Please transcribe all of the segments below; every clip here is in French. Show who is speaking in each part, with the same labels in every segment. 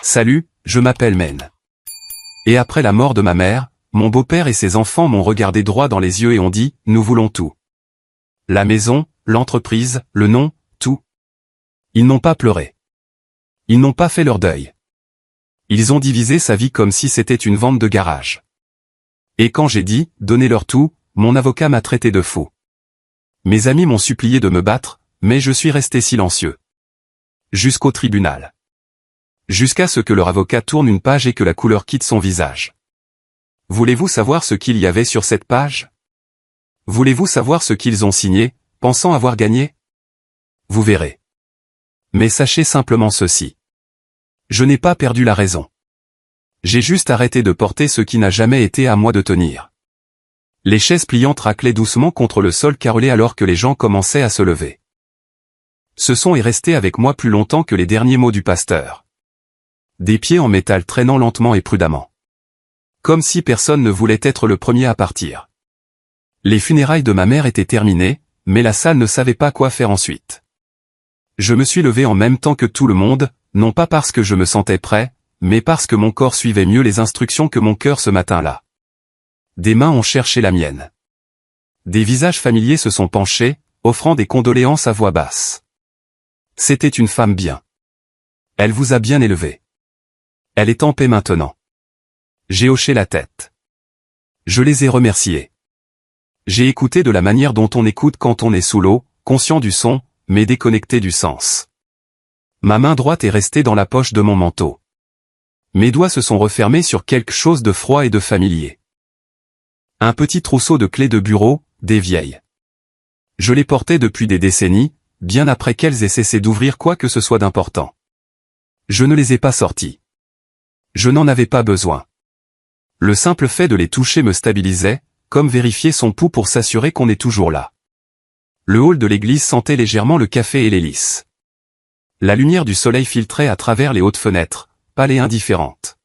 Speaker 1: Salut, je m'appelle Men. Et après la mort de ma mère, mon beau-père et ses enfants m'ont regardé droit dans les yeux et ont dit, nous voulons tout. La maison, l'entreprise, le nom, tout. Ils n'ont pas pleuré. Ils n'ont pas fait leur deuil. Ils ont divisé sa vie comme si c'était une vente de garage. Et quand j'ai dit, donnez-leur tout, mon avocat m'a traité de fou. Mes amis m'ont supplié de me battre, mais je suis resté silencieux. Jusqu'au tribunal. Jusqu'à ce que leur avocat tourne une page et que la couleur quitte son visage. Voulez-vous savoir ce qu'il y avait sur cette page? Voulez-vous savoir ce qu'ils ont signé, pensant avoir gagné? Vous verrez. Mais sachez simplement ceci. Je n'ai pas perdu la raison. J'ai juste arrêté de porter ce qui n'a jamais été à moi de tenir. Les chaises pliantes raclaient doucement contre le sol carrelé alors que les gens commençaient à se lever. Ce son est resté avec moi plus longtemps que les derniers mots du pasteur. Des pieds en métal traînant lentement et prudemment. Comme si personne ne voulait être le premier à partir. Les funérailles de ma mère étaient terminées, mais la salle ne savait pas quoi faire ensuite. Je me suis levé en même temps que tout le monde, non pas parce que je me sentais prêt, mais parce que mon corps suivait mieux les instructions que mon cœur ce matin-là. Des mains ont cherché la mienne. Des visages familiers se sont penchés, offrant des condoléances à voix basse. C'était une femme bien. Elle vous a bien élevé. Elle est en paix maintenant. J'ai hoché la tête. Je les ai remerciés. J'ai écouté de la manière dont on écoute quand on est sous l'eau, conscient du son, mais déconnecté du sens. Ma main droite est restée dans la poche de mon manteau. Mes doigts se sont refermés sur quelque chose de froid et de familier. Un petit trousseau de clés de bureau, des vieilles. Je les portais depuis des décennies, bien après qu'elles aient cessé d'ouvrir quoi que ce soit d'important. Je ne les ai pas sorties. Je n'en avais pas besoin. Le simple fait de les toucher me stabilisait, comme vérifier son pouls pour s'assurer qu'on est toujours là. Le hall de l'église sentait légèrement le café et les lys. La lumière du soleil filtrait à travers les hautes fenêtres, pâle et indifférente.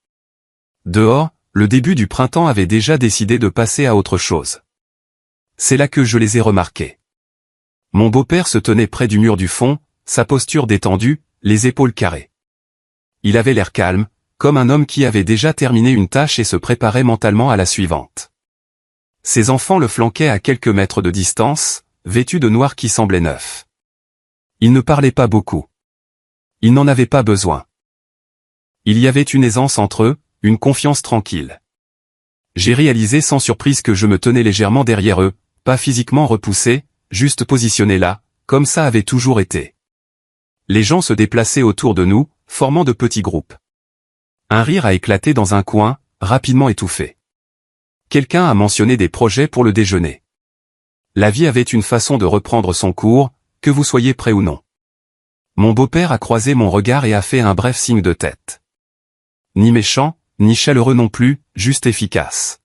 Speaker 1: Dehors, le début du printemps avait déjà décidé de passer à autre chose. C'est là que je les ai remarqués. Mon beau-père se tenait près du mur du fond, sa posture détendue, les épaules carrées. Il avait l'air calme, comme un homme qui avait déjà terminé une tâche et se préparait mentalement à la suivante. Ses enfants le flanquaient à quelques mètres de distance, vêtus de noir qui semblait neuf. Ils ne parlaient pas beaucoup. Ils n'en avaient pas besoin. Il y avait une aisance entre eux, une confiance tranquille. J'ai réalisé sans surprise que je me tenais légèrement derrière eux, pas physiquement repoussé, juste positionné là, comme ça avait toujours été. Les gens se déplaçaient autour de nous, formant de petits groupes. Un rire a éclaté dans un coin, rapidement étouffé. Quelqu'un a mentionné des projets pour le déjeuner. La vie avait une façon de reprendre son cours, que vous soyez prêt ou non. Mon beau-père a croisé mon regard et a fait un bref signe de tête. Ni méchant, ni chaleureux non plus, juste efficace.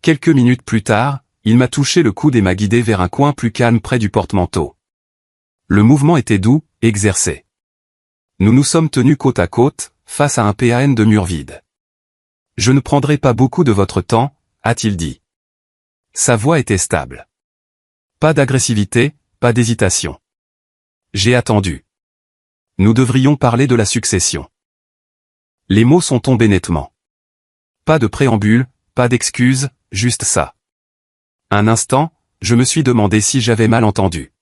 Speaker 1: Quelques minutes plus tard, il m'a touché le coude et m'a guidé vers un coin plus calme près du porte-manteau. Le mouvement était doux, exercé. Nous nous sommes tenus côte à côte, face à un PAN de mur vide. « Je ne prendrai pas beaucoup de votre temps », a-t-il dit. Sa voix était stable. Pas d'agressivité, pas d'hésitation. J'ai attendu. Nous devrions parler de la succession. Les mots sont tombés nettement. Pas de préambule, pas d'excuses, juste ça. Un instant, je me suis demandé si j'avais mal entendu.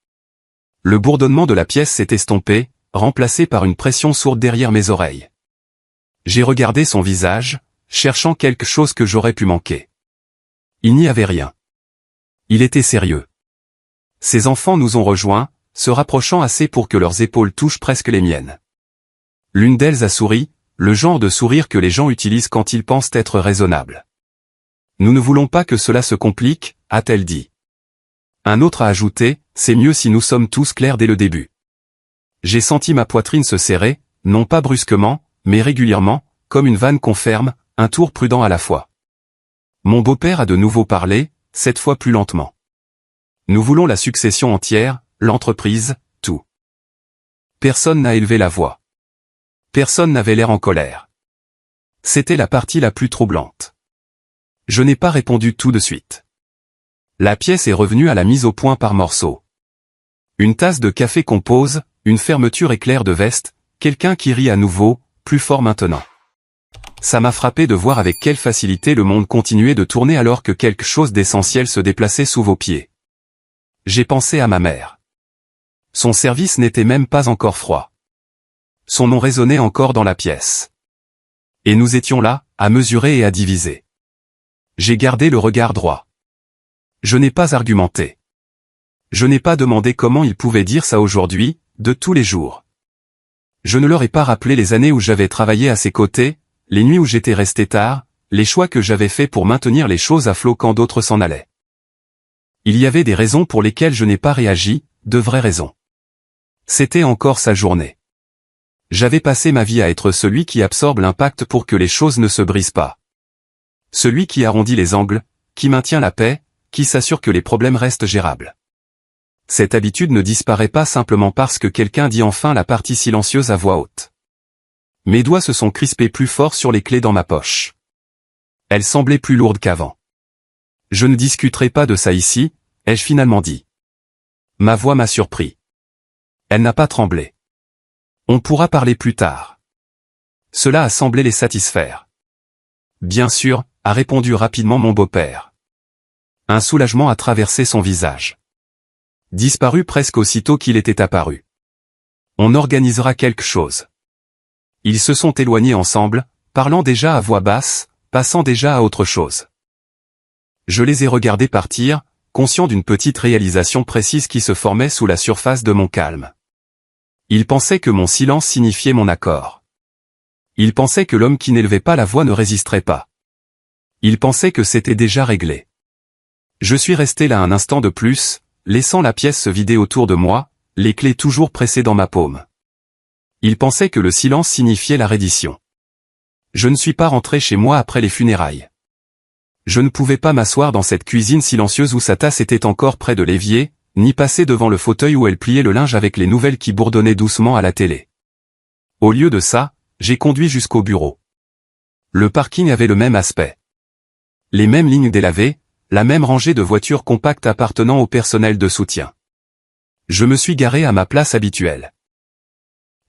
Speaker 1: Le bourdonnement de la pièce s'est estompé, remplacé par une pression sourde derrière mes oreilles. J'ai regardé son visage, cherchant quelque chose que j'aurais pu manquer. Il n'y avait rien. Il était sérieux. Ses enfants nous ont rejoints, se rapprochant assez pour que leurs épaules touchent presque les miennes. L'une d'elles a souri, le genre de sourire que les gens utilisent quand ils pensent être raisonnables. « Nous ne voulons pas que cela se complique », a-t-elle dit. Un autre a ajouté, « C'est mieux si nous sommes tous clairs dès le début. » J'ai senti ma poitrine se serrer, non pas brusquement, mais régulièrement, comme une vanne qu'on ferme, un tour prudent à la fois. Mon beau-père a de nouveau parlé, cette fois plus lentement. Nous voulons la succession entière, l'entreprise, tout. Personne n'a élevé la voix. Personne n'avait l'air en colère. C'était la partie la plus troublante. Je n'ai pas répondu tout de suite. La pièce est revenue à la mise au point par morceaux. Une tasse de café compose, une fermeture éclair de veste, quelqu'un qui rit à nouveau, plus fort maintenant. Ça m'a frappé de voir avec quelle facilité le monde continuait de tourner alors que quelque chose d'essentiel se déplaçait sous vos pieds. J'ai pensé à ma mère. Son service n'était même pas encore froid. Son nom résonnait encore dans la pièce. Et nous étions là, à mesurer et à diviser. J'ai gardé le regard droit. Je n'ai pas argumenté. Je n'ai pas demandé comment ils pouvaient dire ça aujourd'hui, de tous les jours. Je ne leur ai pas rappelé les années où j'avais travaillé à ses côtés, les nuits où j'étais resté tard, les choix que j'avais faits pour maintenir les choses à flot quand d'autres s'en allaient. Il y avait des raisons pour lesquelles je n'ai pas réagi, de vraies raisons. C'était encore sa journée. J'avais passé ma vie à être celui qui absorbe l'impact pour que les choses ne se brisent pas. Celui qui arrondit les angles, qui maintient la paix, qui s'assure que les problèmes restent gérables. Cette habitude ne disparaît pas simplement parce que quelqu'un dit enfin la partie silencieuse à voix haute. Mes doigts se sont crispés plus fort sur les clés dans ma poche. Elles semblaient plus lourdes qu'avant. Je ne discuterai pas de ça ici, ai-je finalement dit. Ma voix m'a surpris. Elle n'a pas tremblé. On pourra parler plus tard. Cela a semblé les satisfaire. Bien sûr, a répondu rapidement mon beau-père. Un soulagement a traversé son visage. Disparu presque aussitôt qu'il était apparu. On organisera quelque chose. Ils se sont éloignés ensemble, parlant déjà à voix basse, passant déjà à autre chose. Je les ai regardés partir, conscient d'une petite réalisation précise qui se formait sous la surface de mon calme. Ils pensaient que mon silence signifiait mon accord. Ils pensaient que l'homme qui n'élevait pas la voix ne résisterait pas. Ils pensaient que c'était déjà réglé. Je suis resté là un instant de plus, laissant la pièce se vider autour de moi, les clés toujours pressées dans ma paume. Ils pensaient que le silence signifiait la reddition. Je ne suis pas rentré chez moi après les funérailles. Je ne pouvais pas m'asseoir dans cette cuisine silencieuse où sa tasse était encore près de l'évier, ni passer devant le fauteuil où elle pliait le linge avec les nouvelles qui bourdonnaient doucement à la télé. Au lieu de ça, j'ai conduit jusqu'au bureau. Le parking avait le même aspect. Les mêmes lignes délavées, la même rangée de voitures compactes appartenant au personnel de soutien. Je me suis garé à ma place habituelle.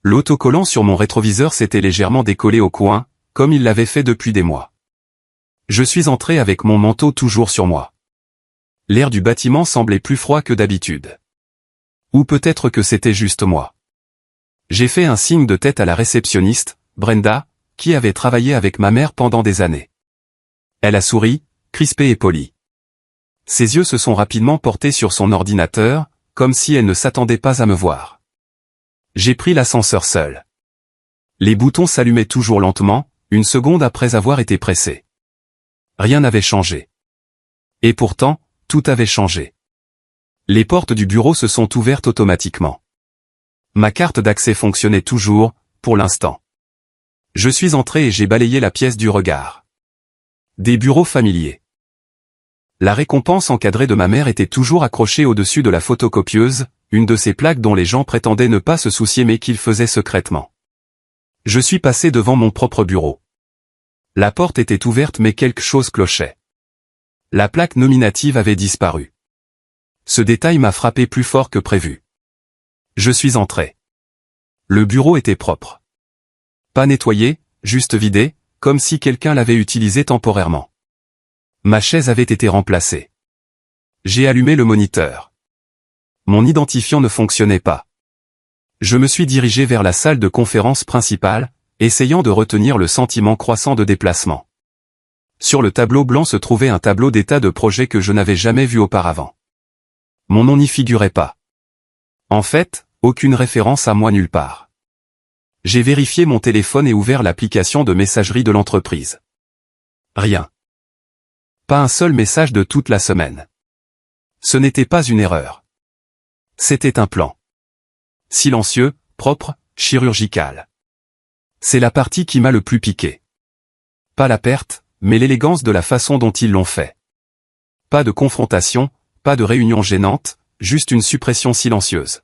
Speaker 1: L'autocollant sur mon rétroviseur s'était légèrement décollé au coin, comme il l'avait fait depuis des mois. Je suis entré avec mon manteau toujours sur moi. L'air du bâtiment semblait plus froid que d'habitude. Ou peut-être que c'était juste moi. J'ai fait un signe de tête à la réceptionniste, Brenda, qui avait travaillé avec ma mère pendant des années. Elle a souri, crispée et polie. Ses yeux se sont rapidement portés sur son ordinateur, comme si elle ne s'attendait pas à me voir. J'ai pris l'ascenseur seul. Les boutons s'allumaient toujours lentement, une seconde après avoir été pressés. Rien n'avait changé. Et pourtant, tout avait changé. Les portes du bureau se sont ouvertes automatiquement. Ma carte d'accès fonctionnait toujours, pour l'instant. Je suis entré et j'ai balayé la pièce du regard. Des bureaux familiers. La récompense encadrée de ma mère était toujours accrochée au-dessus de la photocopieuse, une de ces plaques dont les gens prétendaient ne pas se soucier mais qu'ils faisaient secrètement. Je suis passé devant mon propre bureau. La porte était ouverte mais quelque chose clochait. La plaque nominative avait disparu. Ce détail m'a frappé plus fort que prévu. Je suis entré. Le bureau était propre. Pas nettoyé, juste vidé, comme si quelqu'un l'avait utilisé temporairement. Ma chaise avait été remplacée. J'ai allumé le moniteur. Mon identifiant ne fonctionnait pas. Je me suis dirigé vers la salle de conférence principale, essayant de retenir le sentiment croissant de déplacement. Sur le tableau blanc se trouvait un tableau d'état de projet que je n'avais jamais vu auparavant. Mon nom n'y figurait pas. En fait, aucune référence à moi nulle part. J'ai vérifié mon téléphone et ouvert l'application de messagerie de l'entreprise. Rien. Pas un seul message de toute la semaine. Ce n'était pas une erreur. C'était un plan. Silencieux, propre, chirurgical. C'est la partie qui m'a le plus piqué. Pas la perte, mais l'élégance de la façon dont ils l'ont fait. Pas de confrontation, pas de réunion gênante, juste une suppression silencieuse.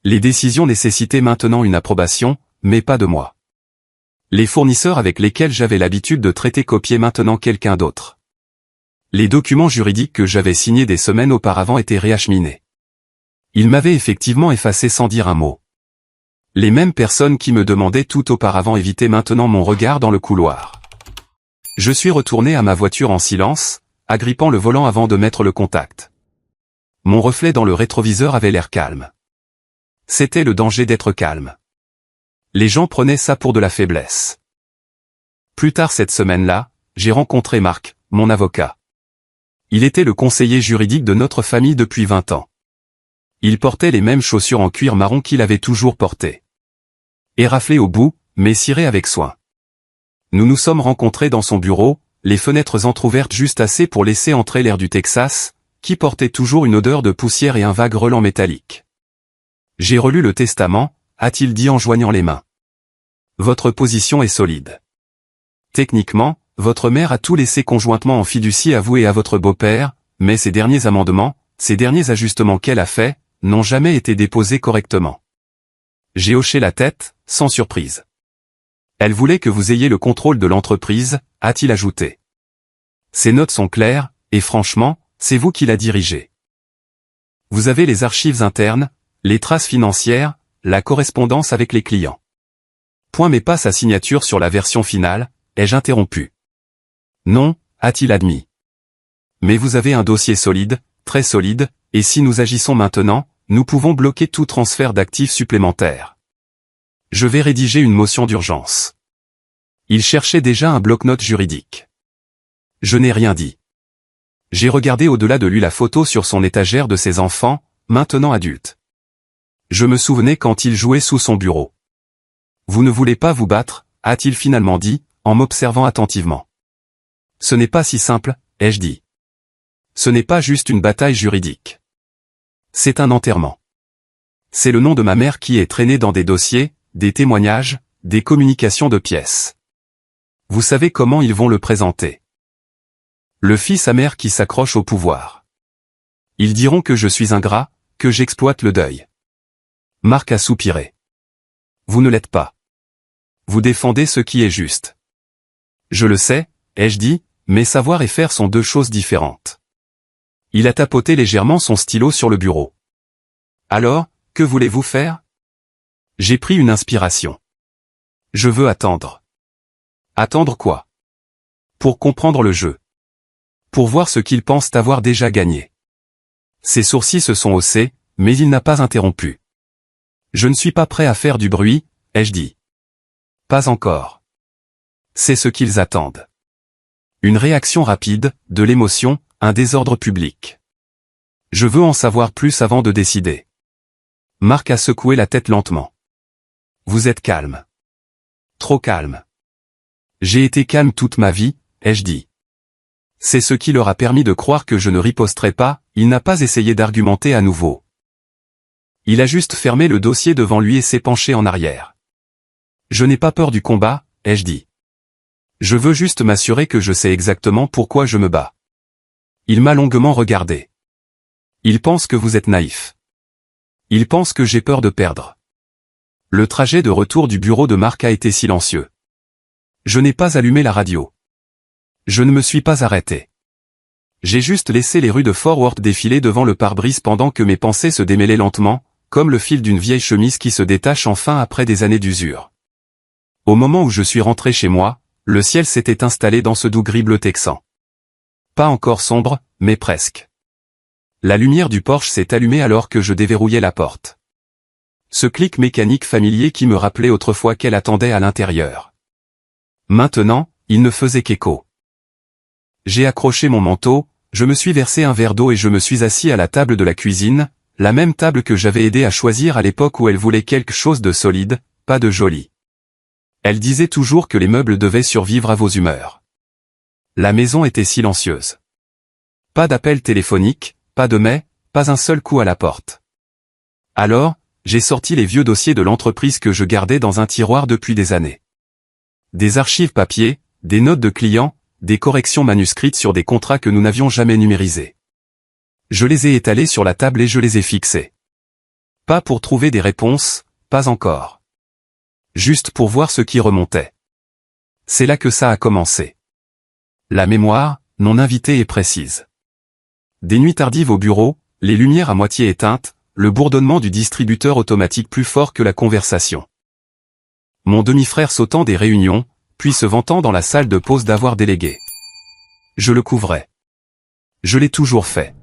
Speaker 1: Les décisions nécessitaient maintenant une approbation, mais pas de moi. Les fournisseurs avec lesquels j'avais l'habitude de traiter copiaient maintenant quelqu'un d'autre. Les documents juridiques que j'avais signés des semaines auparavant étaient réacheminés. Ils m'avaient effectivement effacé sans dire un mot. Les mêmes personnes qui me demandaient tout auparavant évitaient maintenant mon regard dans le couloir. Je suis retourné à ma voiture en silence, agrippant le volant avant de mettre le contact. Mon reflet dans le rétroviseur avait l'air calme. C'était le danger d'être calme. Les gens prenaient ça pour de la faiblesse. Plus tard cette semaine-là, j'ai rencontré Marc, mon avocat. Il était le conseiller juridique de notre famille depuis 20 ans. Il portait les mêmes chaussures en cuir marron qu'il avait toujours portées. Éraflées au bout, mais cirées avec soin. Nous nous sommes rencontrés dans son bureau, les fenêtres entr'ouvertes juste assez pour laisser entrer l'air du Texas, qui portait toujours une odeur de poussière et un vague relent métallique. J'ai relu le testament, a-t-il dit en joignant les mains. Votre position est solide. Techniquement, votre mère a tout laissé conjointement en fiducie à vous et à votre beau-père, mais ces derniers amendements, ces derniers ajustements qu'elle a faits, n'ont jamais été déposés correctement. J'ai hoché la tête, sans surprise. Elle voulait que vous ayez le contrôle de l'entreprise, a-t-il ajouté. Ces notes sont claires, et franchement, c'est vous qui la dirigez. Vous avez les archives internes, les traces financières, la correspondance avec les clients. Point mais pas sa signature sur la version finale, ai-je interrompu. Non, a-t-il admis. Mais vous avez un dossier solide, très solide, et si nous agissons maintenant, nous pouvons bloquer tout transfert d'actifs supplémentaires. Je vais rédiger une motion d'urgence. Il cherchait déjà un bloc-notes juridique. Je n'ai rien dit. J'ai regardé au-delà de lui la photo sur son étagère de ses enfants, maintenant adultes. Je me souvenais quand il jouait sous son bureau. Vous ne voulez pas vous battre, a-t-il finalement dit, en m'observant attentivement. Ce n'est pas si simple, ai-je dit. Ce n'est pas juste une bataille juridique. C'est un enterrement. C'est le nom de ma mère qui est traîné dans des dossiers, des témoignages, des communications de pièces. Vous savez comment ils vont le présenter. Le fils amer qui s'accroche au pouvoir. Ils diront que je suis ingrat, que j'exploite le deuil. Marc a soupiré. Vous ne l'êtes pas. Vous défendez ce qui est juste. Je le sais, ai-je dit, mais savoir et faire sont deux choses différentes. Il a tapoté légèrement son stylo sur le bureau. Alors, que voulez-vous faire? J'ai pris une inspiration. Je veux attendre. Attendre quoi? Pour comprendre le jeu. Pour voir ce qu'ils pensent avoir déjà gagné. Ses sourcils se sont haussés, mais il n'a pas interrompu. Je ne suis pas prêt à faire du bruit, ai-je dit. Pas encore. C'est ce qu'ils attendent. Une réaction rapide, de l'émotion, un désordre public. Je veux en savoir plus avant de décider. Marc a secoué la tête lentement. Vous êtes calme. Trop calme. J'ai été calme toute ma vie, ai-je dit. C'est ce qui leur a permis de croire que je ne riposterais pas, il n'a pas essayé d'argumenter à nouveau. Il a juste fermé le dossier devant lui et s'est penché en arrière. Je n'ai pas peur du combat, ai-je dit. Je veux juste m'assurer que je sais exactement pourquoi je me bats. Il m'a longuement regardé. Il pense que vous êtes naïf. Il pense que j'ai peur de perdre. Le trajet de retour du bureau de Marc a été silencieux. Je n'ai pas allumé la radio. Je ne me suis pas arrêté. J'ai juste laissé les rues de Fort Worth défiler devant le pare-brise pendant que mes pensées se démêlaient lentement, comme le fil d'une vieille chemise qui se détache enfin après des années d'usure. Au moment où je suis rentré chez moi, le ciel s'était installé dans ce doux gris bleu texan. Pas encore sombre, mais presque. La lumière du porche s'est allumée alors que je déverrouillais la porte. Ce clic mécanique familier qui me rappelait autrefois qu'elle attendait à l'intérieur. Maintenant, il ne faisait qu'écho. J'ai accroché mon manteau, je me suis versé un verre d'eau et je me suis assis à la table de la cuisine, la même table que j'avais aidé à choisir à l'époque où elle voulait quelque chose de solide, pas de joli. Elle disait toujours que les meubles devaient survivre à vos humeurs. La maison était silencieuse. Pas d'appel téléphonique, pas de mais, pas un seul coup à la porte. Alors, j'ai sorti les vieux dossiers de l'entreprise que je gardais dans un tiroir depuis des années. Des archives papier, des notes de clients, des corrections manuscrites sur des contrats que nous n'avions jamais numérisés. Je les ai étalés sur la table et je les ai fixés. Pas pour trouver des réponses, pas encore. Juste pour voir ce qui remontait. C'est là que ça a commencé. La mémoire, non invitée et précise. Des nuits tardives au bureau, les lumières à moitié éteintes, le bourdonnement du distributeur automatique plus fort que la conversation. Mon demi-frère sautant des réunions, puis se vantant dans la salle de pause d'avoir délégué. Je le couvrais. Je l'ai toujours fait.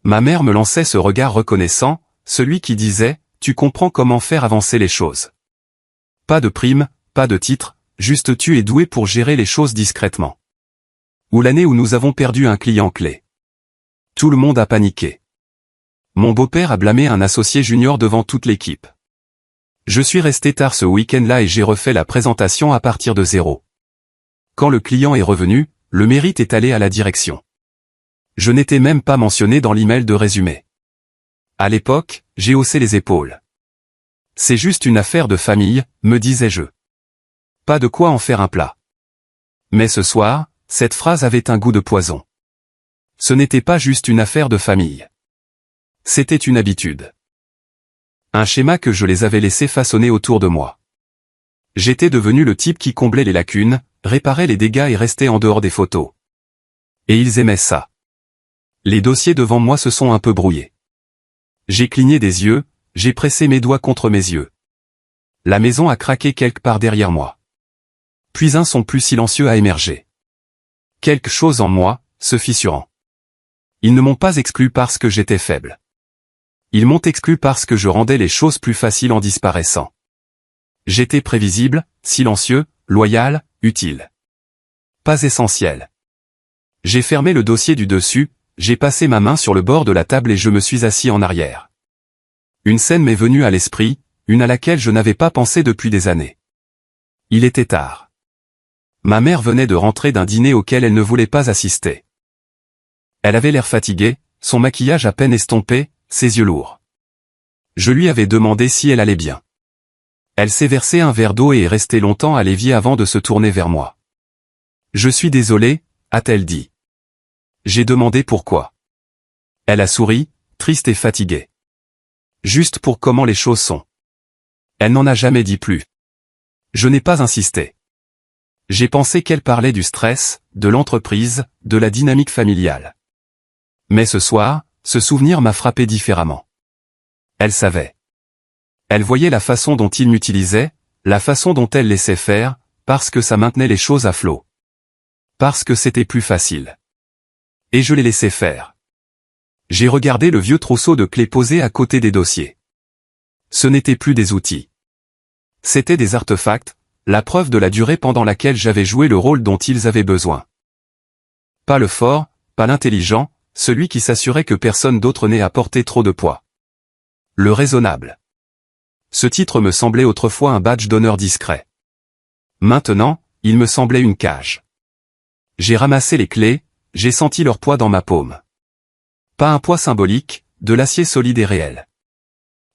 Speaker 1: Ma mère me lançait ce regard reconnaissant, celui qui disait « Tu comprends comment faire avancer les choses. Pas de prime, pas de titre, juste tu es doué pour gérer les choses discrètement. » Ou l'année où nous avons perdu un client clé. Tout le monde a paniqué. Mon beau-père a blâmé un associé junior devant toute l'équipe. Je suis resté tard ce week-end-là et j'ai refait la présentation à partir de zéro. Quand le client est revenu, le mérite est allé à la direction. Je n'étais même pas mentionné dans l'email de résumé. À l'époque, j'ai haussé les épaules. C'est juste une affaire de famille, me disais-je. Pas de quoi en faire un plat. Mais ce soir, cette phrase avait un goût de poison. Ce n'était pas juste une affaire de famille. C'était une habitude. Un schéma que je les avais laissés façonner autour de moi. J'étais devenu le type qui comblait les lacunes, réparait les dégâts et restait en dehors des photos. Et ils aimaient ça. Les dossiers devant moi se sont un peu brouillés. J'ai cligné des yeux, j'ai pressé mes doigts contre mes yeux. La maison a craqué quelque part derrière moi. Puis un son plus silencieux a émergé. Quelque chose en moi, se fissurant. Ils ne m'ont pas exclu parce que j'étais faible. Ils m'ont exclu parce que je rendais les choses plus faciles en disparaissant. J'étais prévisible, silencieux, loyal, utile. Pas essentiel. J'ai fermé le dossier du dessus, j'ai passé ma main sur le bord de la table et je me suis assis en arrière. Une scène m'est venue à l'esprit, une à laquelle je n'avais pas pensé depuis des années. Il était tard. Ma mère venait de rentrer d'un dîner auquel elle ne voulait pas assister. Elle avait l'air fatiguée, son maquillage à peine estompé, ses yeux lourds. Je lui avais demandé si elle allait bien. Elle s'est versé un verre d'eau et est restée longtemps à l'évier avant de se tourner vers moi. « Je suis désolée », a-t-elle dit. J'ai demandé pourquoi. Elle a souri, triste et fatiguée. Juste pour comment les choses sont. Elle n'en a jamais dit plus. Je n'ai pas insisté. J'ai pensé qu'elle parlait du stress, de l'entreprise, de la dynamique familiale. Mais ce soir, ce souvenir m'a frappé différemment. Elle savait. Elle voyait la façon dont il m'utilisait, la façon dont elle laissait faire, parce que ça maintenait les choses à flot. Parce que c'était plus facile. Et je l'ai laissé faire. J'ai regardé le vieux trousseau de clés posé à côté des dossiers. Ce n'étaient plus des outils. C'étaient des artefacts, la preuve de la durée pendant laquelle j'avais joué le rôle dont ils avaient besoin. Pas le fort, pas l'intelligent, celui qui s'assurait que personne d'autre n'ait à porter trop de poids. Le raisonnable. Ce titre me semblait autrefois un badge d'honneur discret. Maintenant, il me semblait une cage. J'ai ramassé les clés, j'ai senti leur poids dans ma paume. Pas un poids symbolique, de l'acier solide et réel.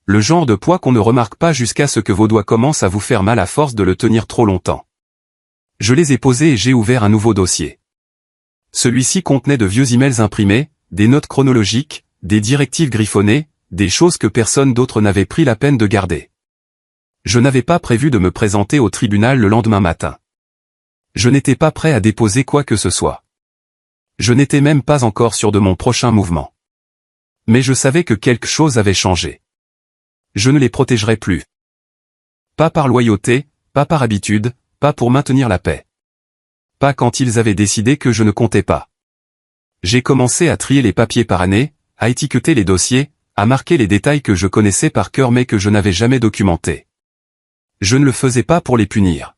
Speaker 1: Le genre de poids qu'on ne remarque pas jusqu'à ce que vos doigts commencent à vous faire mal à force de le tenir trop longtemps. Je les ai posés et j'ai ouvert un nouveau dossier. Celui-ci contenait de vieux emails imprimés, des notes chronologiques, des directives griffonnées, des choses que personne d'autre n'avait pris la peine de garder. Je n'avais pas prévu de me présenter au tribunal le lendemain matin. Je n'étais pas prêt à déposer quoi que ce soit. Je n'étais même pas encore sûr de mon prochain mouvement. Mais je savais que quelque chose avait changé. Je ne les protégerais plus. Pas par loyauté, pas par habitude, pas pour maintenir la paix. Pas quand ils avaient décidé que je ne comptais pas. J'ai commencé à trier les papiers par année, à étiqueter les dossiers, à marquer les détails que je connaissais par cœur mais que je n'avais jamais documentés. Je ne le faisais pas pour les punir.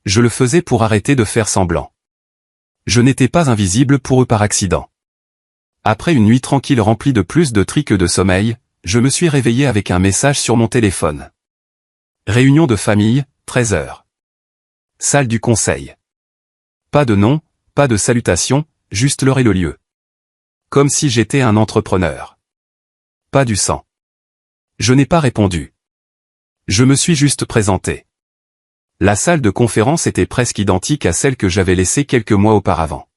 Speaker 1: Je le faisais pour arrêter de faire semblant. Je n'étais pas invisible pour eux par accident. Après une nuit tranquille remplie de plus de tri que de sommeil, je me suis réveillé avec un message sur mon téléphone. Réunion de famille, 13 h. Salle du conseil. Pas de nom, pas de salutation, juste l'heure et le lieu. Comme si j'étais un entrepreneur. Pas du sang. Je n'ai pas répondu. Je me suis juste présenté. La salle de conférence était presque identique à celle que j'avais laissée quelques mois auparavant.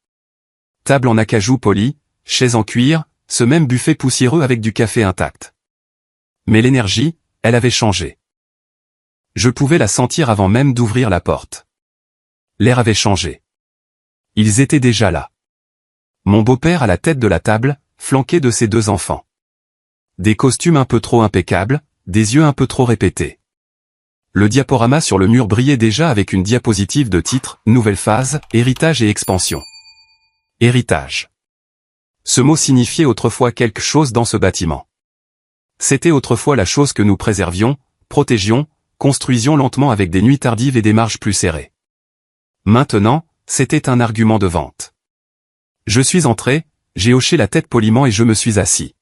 Speaker 1: Table en acajou poli, chaises en cuir, ce même buffet poussiéreux avec du café intact. Mais l'énergie, elle avait changé. Je pouvais la sentir avant même d'ouvrir la porte. L'air avait changé. Ils étaient déjà là. Mon beau-père à la tête de la table, flanqué de ses deux enfants. Des costumes un peu trop impeccables, des yeux un peu trop répétés. Le diaporama sur le mur brillait déjà avec une diapositive de titre « Nouvelle phase, héritage et expansion ». Héritage. Ce mot signifiait autrefois quelque chose dans ce bâtiment. C'était autrefois la chose que nous préservions, protégions, construisions lentement avec des nuits tardives et des marges plus serrées. Maintenant, c'était un argument de vente. Je suis entré, j'ai hoché la tête poliment et je me suis assis.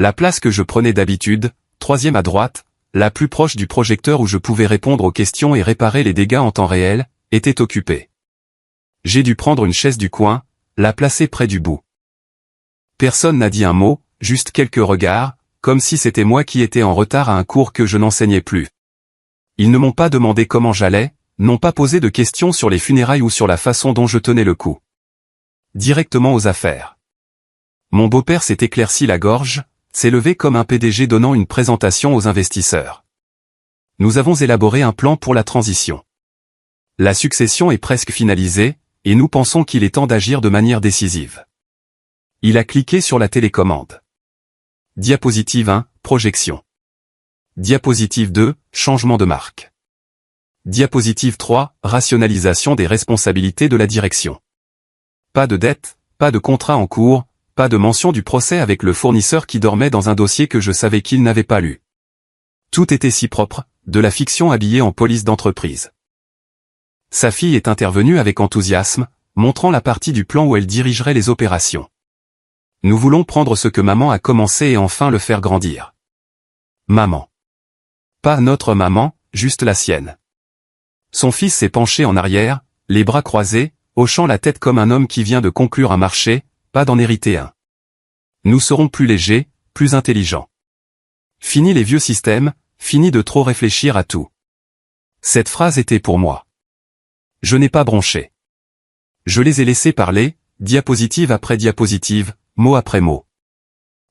Speaker 1: La place que je prenais d'habitude, troisième à droite, la plus proche du projecteur où je pouvais répondre aux questions et réparer les dégâts en temps réel, était occupée. J'ai dû prendre une chaise du coin, la placer près du bout. Personne n'a dit un mot, juste quelques regards, comme si c'était moi qui étais en retard à un cours que je n'enseignais plus. Ils ne m'ont pas demandé comment j'allais, n'ont pas posé de questions sur les funérailles ou sur la façon dont je tenais le coup. Directement aux affaires. Mon beau-père s'est éclairci la gorge, s'est levé comme un PDG donnant une présentation aux investisseurs. Nous avons élaboré un plan pour la transition. La succession est presque finalisée, et nous pensons qu'il est temps d'agir de manière décisive. Il a cliqué sur la télécommande. Diapositive 1, projection. Diapositive 2, changement de marque. Diapositive 3, rationalisation des responsabilités de la direction. Pas de dette, pas de contrat en cours, pas de mention du procès avec le fournisseur qui dormait dans un dossier que je savais qu'il n'avait pas lu. Tout était si propre, de la fiction habillée en police d'entreprise. Sa fille est intervenue avec enthousiasme, montrant la partie du plan où elle dirigerait les opérations. Nous voulons prendre ce que maman a commencé et enfin le faire grandir. Maman. Pas notre maman, juste la sienne. Son fils s'est penché en arrière, les bras croisés, hochant la tête comme un homme qui vient de conclure un marché, pas d'en hériter un. Nous serons plus légers, plus intelligents. Fini les vieux systèmes, fini de trop réfléchir à tout. Cette phrase était pour moi. Je n'ai pas bronché. Je les ai laissés parler, diapositive après diapositive, mot après mot.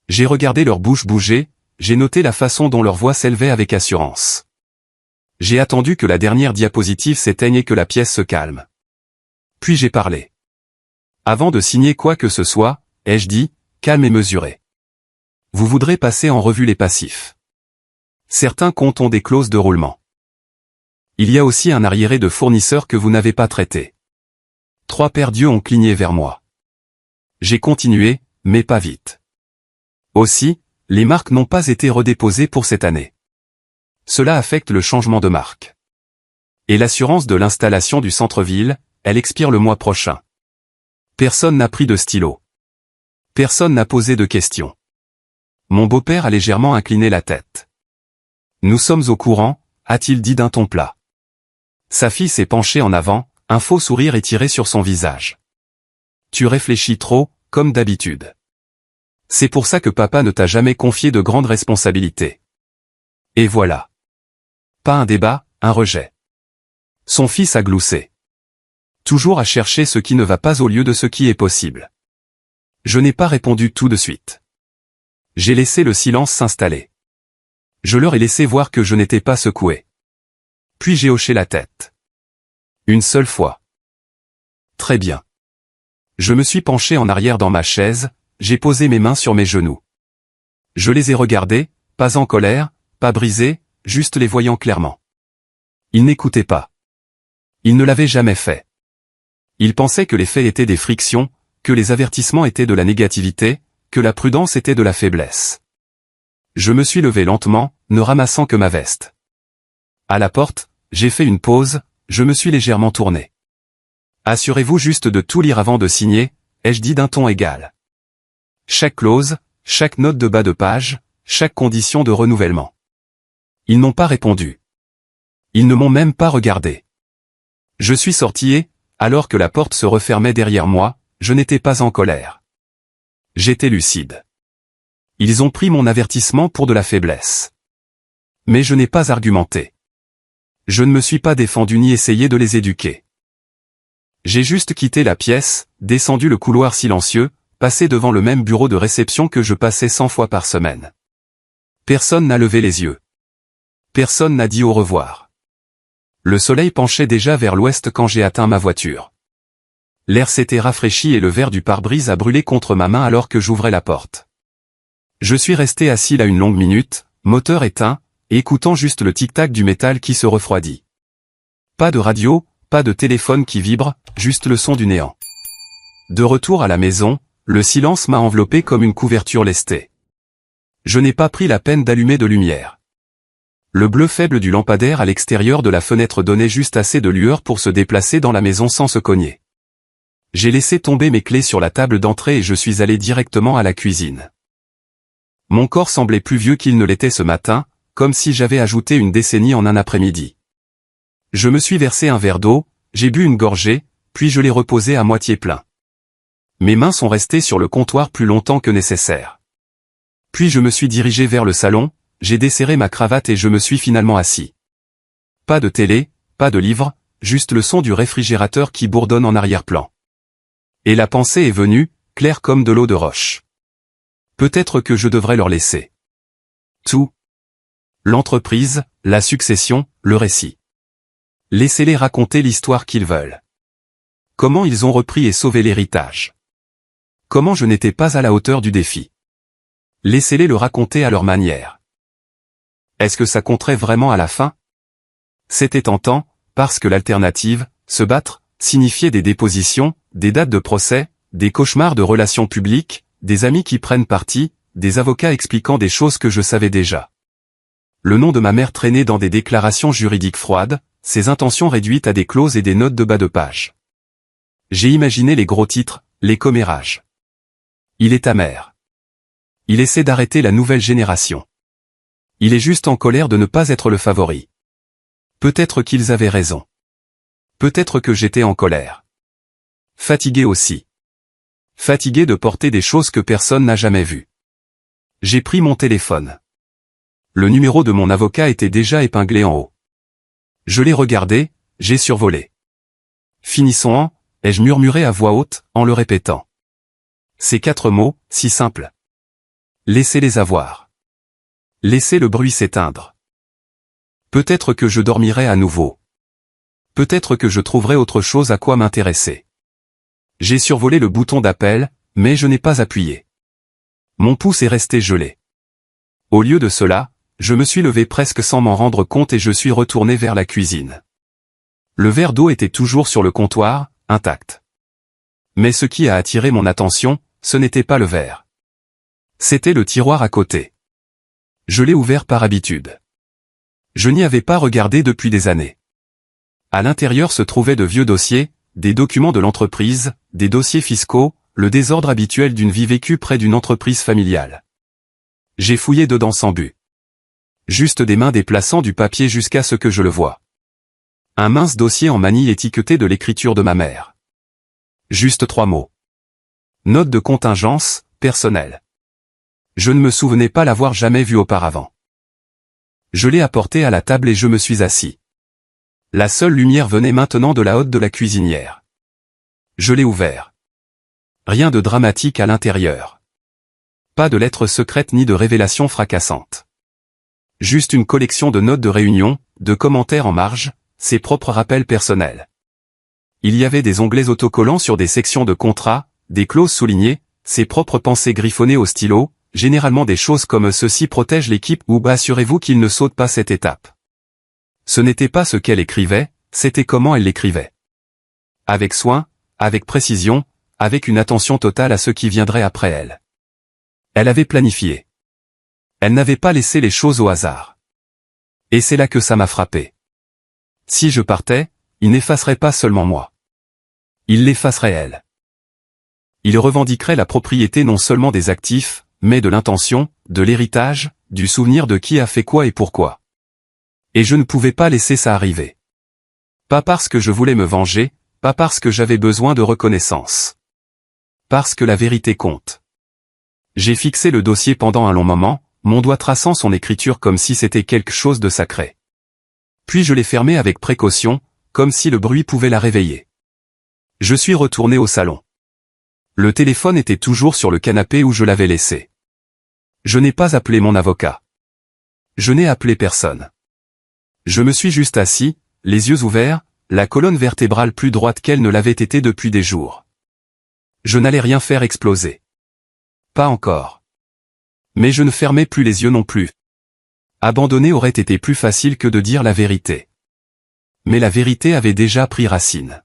Speaker 1: J'ai regardé leur bouche bouger, j'ai noté la façon dont leur voix s'élevait avec assurance. J'ai attendu que la dernière diapositive s'éteigne et que la pièce se calme. Puis j'ai parlé. Avant de signer quoi que ce soit, ai-je dit, calme et mesuré. Vous voudrez passer en revue les passifs. Certains comptes ont des clauses de roulement. Il y a aussi un arriéré de fournisseurs que vous n'avez pas traité. 3 paires d'yeux ont cligné vers moi. J'ai continué, mais pas vite. Aussi, les marques n'ont pas été redéposées pour cette année. Cela affecte le changement de marque. Et l'assurance de l'installation du centre-ville, elle expire le mois prochain. Personne n'a pris de stylo. Personne n'a posé de questions. Mon beau-père a légèrement incliné la tête. Nous sommes au courant, a-t-il dit d'un ton plat. Sa fille s'est penchée en avant, un faux sourire étiré sur son visage. Tu réfléchis trop, comme d'habitude. C'est pour ça que papa ne t'a jamais confié de grandes responsabilités. Et voilà. Pas un débat, un rejet. Son fils a gloussé. Toujours à chercher ce qui ne va pas au lieu de ce qui est possible. Je n'ai pas répondu tout de suite. J'ai laissé le silence s'installer. Je leur ai laissé voir que je n'étais pas secoué. Puis j'ai hoché la tête. Une seule fois. Très bien. Je me suis penché en arrière dans ma chaise, j'ai posé mes mains sur mes genoux. Je les ai regardés, pas en colère, pas brisés, juste les voyant clairement. Ils n'écoutaient pas. Ils ne l'avaient jamais fait. Ils pensaient que les faits étaient des frictions, que les avertissements étaient de la négativité, que la prudence était de la faiblesse. Je me suis levé lentement, ne ramassant que ma veste. À la porte, j'ai fait une pause, je me suis légèrement tourné. Assurez-vous juste de tout lire avant de signer, ai-je dit d'un ton égal. Chaque clause, chaque note de bas de page, chaque condition de renouvellement. Ils n'ont pas répondu. Ils ne m'ont même pas regardé. Je suis sorti et, alors que la porte se refermait derrière moi, je n'étais pas en colère. J'étais lucide. Ils ont pris mon avertissement pour de la faiblesse. Mais je n'ai pas argumenté. Je ne me suis pas défendu ni essayé de les éduquer. J'ai juste quitté la pièce, descendu le couloir silencieux, passé devant le même bureau de réception que je passais 100 fois par semaine. Personne n'a levé les yeux. Personne n'a dit au revoir. Le soleil penchait déjà vers l'ouest quand j'ai atteint ma voiture. L'air s'était rafraîchi et le verre du pare-brise a brûlé contre ma main alors que j'ouvrais la porte. Je suis resté assis là une longue minute, moteur éteint, écoutant juste le tic-tac du métal qui se refroidit. Pas de radio, pas de téléphone qui vibre, juste le son du néant. De retour à la maison, le silence m'a enveloppé comme une couverture lestée. Je n'ai pas pris la peine d'allumer de lumière. Le bleu faible du lampadaire à l'extérieur de la fenêtre donnait juste assez de lueur pour se déplacer dans la maison sans se cogner. J'ai laissé tomber mes clés sur la table d'entrée et je suis allé directement à la cuisine. Mon corps semblait plus vieux qu'il ne l'était ce matin, comme si j'avais ajouté une décennie en un après-midi. Je me suis versé un verre d'eau, j'ai bu une gorgée, puis je l'ai reposé à moitié plein. Mes mains sont restées sur le comptoir plus longtemps que nécessaire. Puis je me suis dirigé vers le salon, j'ai desserré ma cravate et je me suis finalement assis. Pas de télé, pas de livre, juste le son du réfrigérateur qui bourdonne en arrière-plan. Et la pensée est venue, claire comme de l'eau de roche. Peut-être que je devrais leur laisser tout. L'entreprise, la succession, le récit. Laissez-les raconter l'histoire qu'ils veulent. Comment ils ont repris et sauvé l'héritage. Comment je n'étais pas à la hauteur du défi. Laissez-les le raconter à leur manière. Est-ce que ça compterait vraiment à la fin? C'était tentant, parce que l'alternative, se battre, signifiait des dépositions, des dates de procès, des cauchemars de relations publiques, des amis qui prennent parti, des avocats expliquant des choses que je savais déjà. Le nom de ma mère traînait dans des déclarations juridiques froides, ses intentions réduites à des clauses et des notes de bas de page. J'ai imaginé les gros titres, les commérages. Il est amer. Il essaie d'arrêter la nouvelle génération. Il est juste en colère de ne pas être le favori. Peut-être qu'ils avaient raison. Peut-être que j'étais en colère. Fatigué aussi. Fatigué de porter des choses que personne n'a jamais vues. J'ai pris mon téléphone. Le numéro de mon avocat était déjà épinglé en haut. Je l'ai regardé, j'ai survolé. Finissons en, ai-je murmuré à voix haute, en le répétant. Ces 4 mots, si simples. Laissez-les avoir. Laissez le bruit s'éteindre. Peut-être que je dormirai à nouveau. Peut-être que je trouverai autre chose à quoi m'intéresser. J'ai survolé le bouton d'appel, mais je n'ai pas appuyé. Mon pouce est resté gelé. Au lieu de cela, je me suis levé presque sans m'en rendre compte et je suis retourné vers la cuisine. Le verre d'eau était toujours sur le comptoir, intact. Mais ce qui a attiré mon attention, ce n'était pas le verre. C'était le tiroir à côté. Je l'ai ouvert par habitude. Je n'y avais pas regardé depuis des années. À l'intérieur se trouvaient de vieux dossiers, des documents de l'entreprise, des dossiers fiscaux, le désordre habituel d'une vie vécue près d'une entreprise familiale. J'ai fouillé dedans sans but. Juste des mains déplaçant du papier jusqu'à ce que je le voie. Un mince dossier en manille étiqueté de l'écriture de ma mère. Juste 3 mots. Note de contingence, personnelle. Je ne me souvenais pas l'avoir jamais vu auparavant. Je l'ai apporté à la table et je me suis assis. La seule lumière venait maintenant de la hotte de la cuisinière. Je l'ai ouvert. Rien de dramatique à l'intérieur. Pas de lettres secrètes ni de révélations fracassantes. Juste une collection de notes de réunion, de commentaires en marge, ses propres rappels personnels. Il y avait des onglets autocollants sur des sections de contrat, des clauses soulignées, ses propres pensées griffonnées au stylo, généralement des choses comme ceci protège l'équipe ou assurez-vous qu'il ne saute pas cette étape. Ce n'était pas ce qu'elle écrivait, c'était comment elle l'écrivait. Avec soin, avec précision, avec une attention totale à ce qui viendrait après elle. Elle avait planifié. Elle n'avait pas laissé les choses au hasard. Et c'est là que ça m'a frappé. Si je partais, il n'effacerait pas seulement moi. Il l'effacerait elle. Il revendiquerait la propriété non seulement des actifs, mais de l'intention, de l'héritage, du souvenir de qui a fait quoi et pourquoi. Et je ne pouvais pas laisser ça arriver. Pas parce que je voulais me venger, pas parce que j'avais besoin de reconnaissance. Parce que la vérité compte. J'ai fixé le dossier pendant un long moment, mon doigt traçant son écriture comme si c'était quelque chose de sacré. Puis je l'ai fermé avec précaution, comme si le bruit pouvait la réveiller. Je suis retourné au salon. Le téléphone était toujours sur le canapé où je l'avais laissé. Je n'ai pas appelé mon avocat. Je n'ai appelé personne. Je me suis juste assis, les yeux ouverts, la colonne vertébrale plus droite qu'elle ne l'avait été depuis des jours. Je n'allais rien faire exploser. Pas encore. Mais je ne fermais plus les yeux non plus. Abandonner aurait été plus facile que de dire la vérité. Mais la vérité avait déjà pris racine.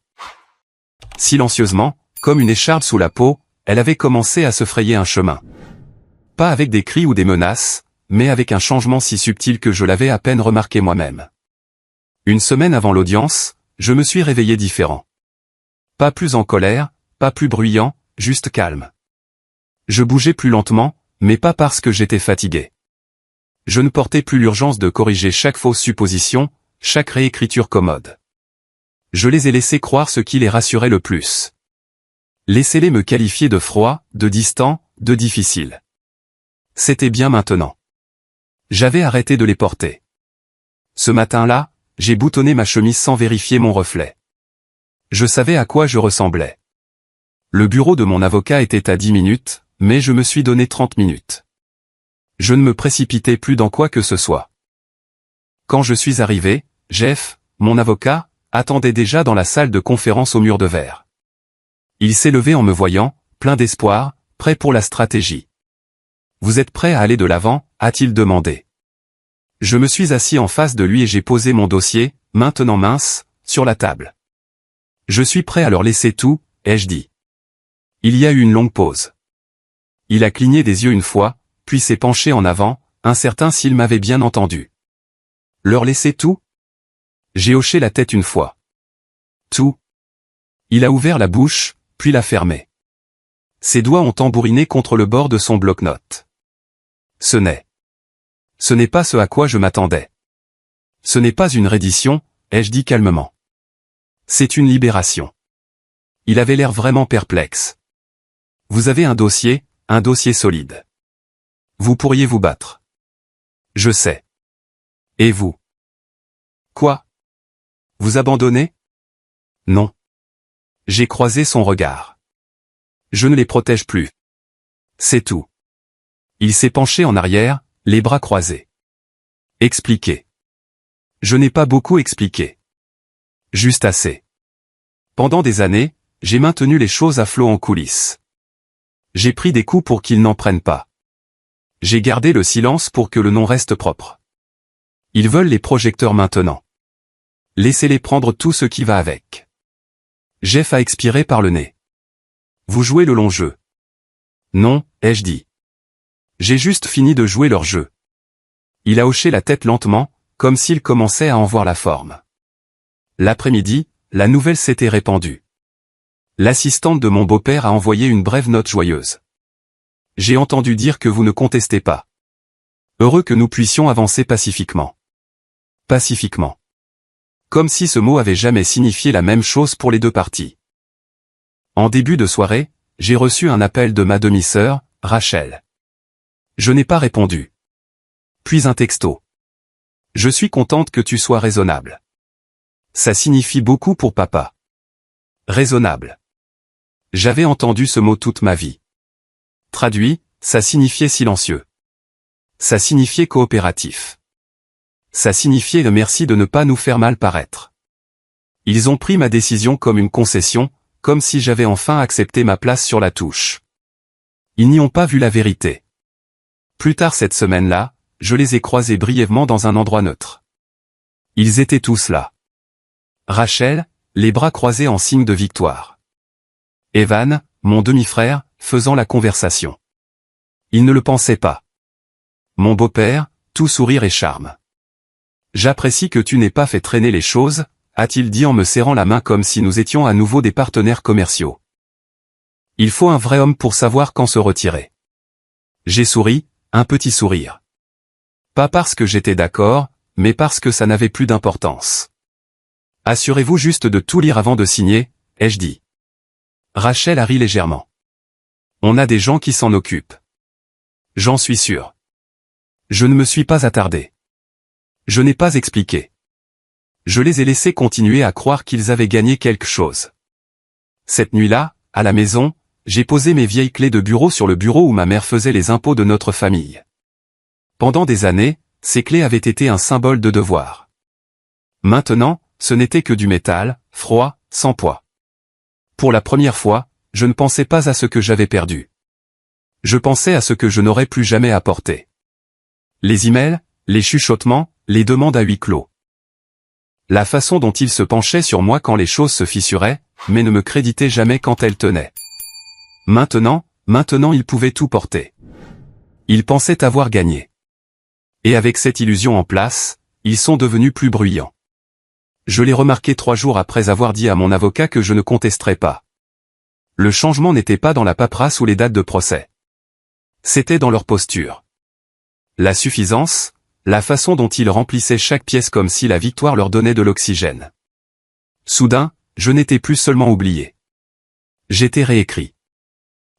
Speaker 1: Silencieusement, comme une écharpe sous la peau, elle avait commencé à se frayer un chemin. Pas avec des cris ou des menaces, mais avec un changement si subtil que je l'avais à peine remarqué moi-même. Une semaine avant l'audience, je me suis réveillé différent. Pas plus en colère, pas plus bruyant, juste calme. Je bougeais plus lentement, mais pas parce que j'étais fatigué. Je ne portais plus l'urgence de corriger chaque fausse supposition, chaque réécriture commode. Je les ai laissés croire ce qui les rassurait le plus. Laissez-les me qualifier de froid, de distant, de difficile. C'était bien maintenant. J'avais arrêté de les porter. Ce matin-là, j'ai boutonné ma chemise sans vérifier mon reflet. Je savais à quoi je ressemblais. Le bureau de mon avocat était à 10 minutes, mais je me suis donné 30 minutes. Je ne me précipitais plus dans quoi que ce soit. Quand je suis arrivé, Jeff, mon avocat, attendait déjà dans la salle de conférence au mur de verre. Il s'est levé en me voyant, plein d'espoir, prêt pour la stratégie. « Vous êtes prêt à aller de l'avant ?» a-t-il demandé. Je me suis assis en face de lui et j'ai posé mon dossier, maintenant mince, sur la table. « Je suis prêt à leur laisser tout », ai-je dit. Il y a eu une longue pause. Il a cligné des yeux une fois, puis s'est penché en avant, incertain s'il m'avait bien entendu. « Leur laisser tout ?» J'ai hoché la tête une fois. « Tout ?» Il a ouvert la bouche, puis l'a fermée. Ses doigts ont tambouriné contre le bord de son bloc-notes. Ce n'est pas ce à quoi je m'attendais. Ce n'est pas une reddition, ai-je dit calmement. C'est une libération. Il avait l'air vraiment perplexe. Vous avez un dossier solide. Vous pourriez vous battre. Je sais. Et vous? Quoi? Vous abandonnez? Non. J'ai croisé son regard. Je ne les protège plus. C'est tout. Il s'est penché en arrière, les bras croisés. Expliquez. Je n'ai pas beaucoup expliqué. Juste assez. Pendant des années, j'ai maintenu les choses à flot en coulisses. J'ai pris des coups pour qu'ils n'en prennent pas. J'ai gardé le silence pour que le nom reste propre. Ils veulent les projecteurs maintenant. Laissez-les prendre tout ce qui va avec. Jeff a expiré par le nez. Vous jouez le long jeu. Non, ai-je dit. J'ai juste fini de jouer leur jeu. Il a hoché la tête lentement, comme s'il commençait à en voir la forme. L'après-midi, la nouvelle s'était répandue. L'assistante de mon beau-père a envoyé une brève note joyeuse. J'ai entendu dire que vous ne contestez pas. Heureux que nous puissions avancer pacifiquement. Pacifiquement. Comme si ce mot avait jamais signifié la même chose pour les deux parties. En début de soirée, j'ai reçu un appel de ma demi-sœur, Rachel. Je n'ai pas répondu. Puis un texto. Je suis contente que tu sois raisonnable. Ça signifie beaucoup pour papa. Raisonnable. J'avais entendu ce mot toute ma vie. Traduit, ça signifiait silencieux. Ça signifiait coopératif. Ça signifiait le merci de ne pas nous faire mal paraître. Ils ont pris ma décision comme une concession, comme si j'avais enfin accepté ma place sur la touche. Ils n'y ont pas vu la vérité. Plus tard cette semaine-là, je les ai croisés brièvement dans un endroit neutre. Ils étaient tous là. Rachel, les bras croisés en signe de victoire. Evan, mon demi-frère, faisant la conversation. Il ne le pensait pas. Mon beau-père, tout sourire et charme. J'apprécie que tu n'aies pas fait traîner les choses, a-t-il dit en me serrant la main comme si nous étions à nouveau des partenaires commerciaux. Il faut un vrai homme pour savoir quand se retirer. J'ai souri, un petit sourire. Pas parce que j'étais d'accord, mais parce que ça n'avait plus d'importance. Assurez-vous juste de tout lire avant de signer, ai-je dit. Rachel a ri légèrement. On a des gens qui s'en occupent. J'en suis sûr. Je ne me suis pas attardé. Je n'ai pas expliqué. Je les ai laissés continuer à croire qu'ils avaient gagné quelque chose. Cette nuit-là, à la maison, j'ai posé mes vieilles clés de bureau sur le bureau où ma mère faisait les impôts de notre famille. Pendant des années, ces clés avaient été un symbole de devoir. Maintenant, ce n'était que du métal, froid, sans poids. Pour la première fois, je ne pensais pas à ce que j'avais perdu. Je pensais à ce que je n'aurais plus jamais apporté. Les emails, les chuchotements, les demandes à huis clos. La façon dont il se penchait sur moi quand les choses se fissuraient, mais ne me créditait jamais quand elles tenaient. Maintenant il pouvait tout porter. Il pensait avoir gagné. Et avec cette illusion en place, ils sont devenus plus bruyants. Je l'ai remarqué 3 jours après avoir dit à mon avocat que je ne contesterais pas. Le changement n'était pas dans la paperasse ou les dates de procès. C'était dans leur posture. La suffisance, la façon dont ils remplissaient chaque pièce comme si la victoire leur donnait de l'oxygène. Soudain, je n'étais plus seulement oublié. J'étais réécrit.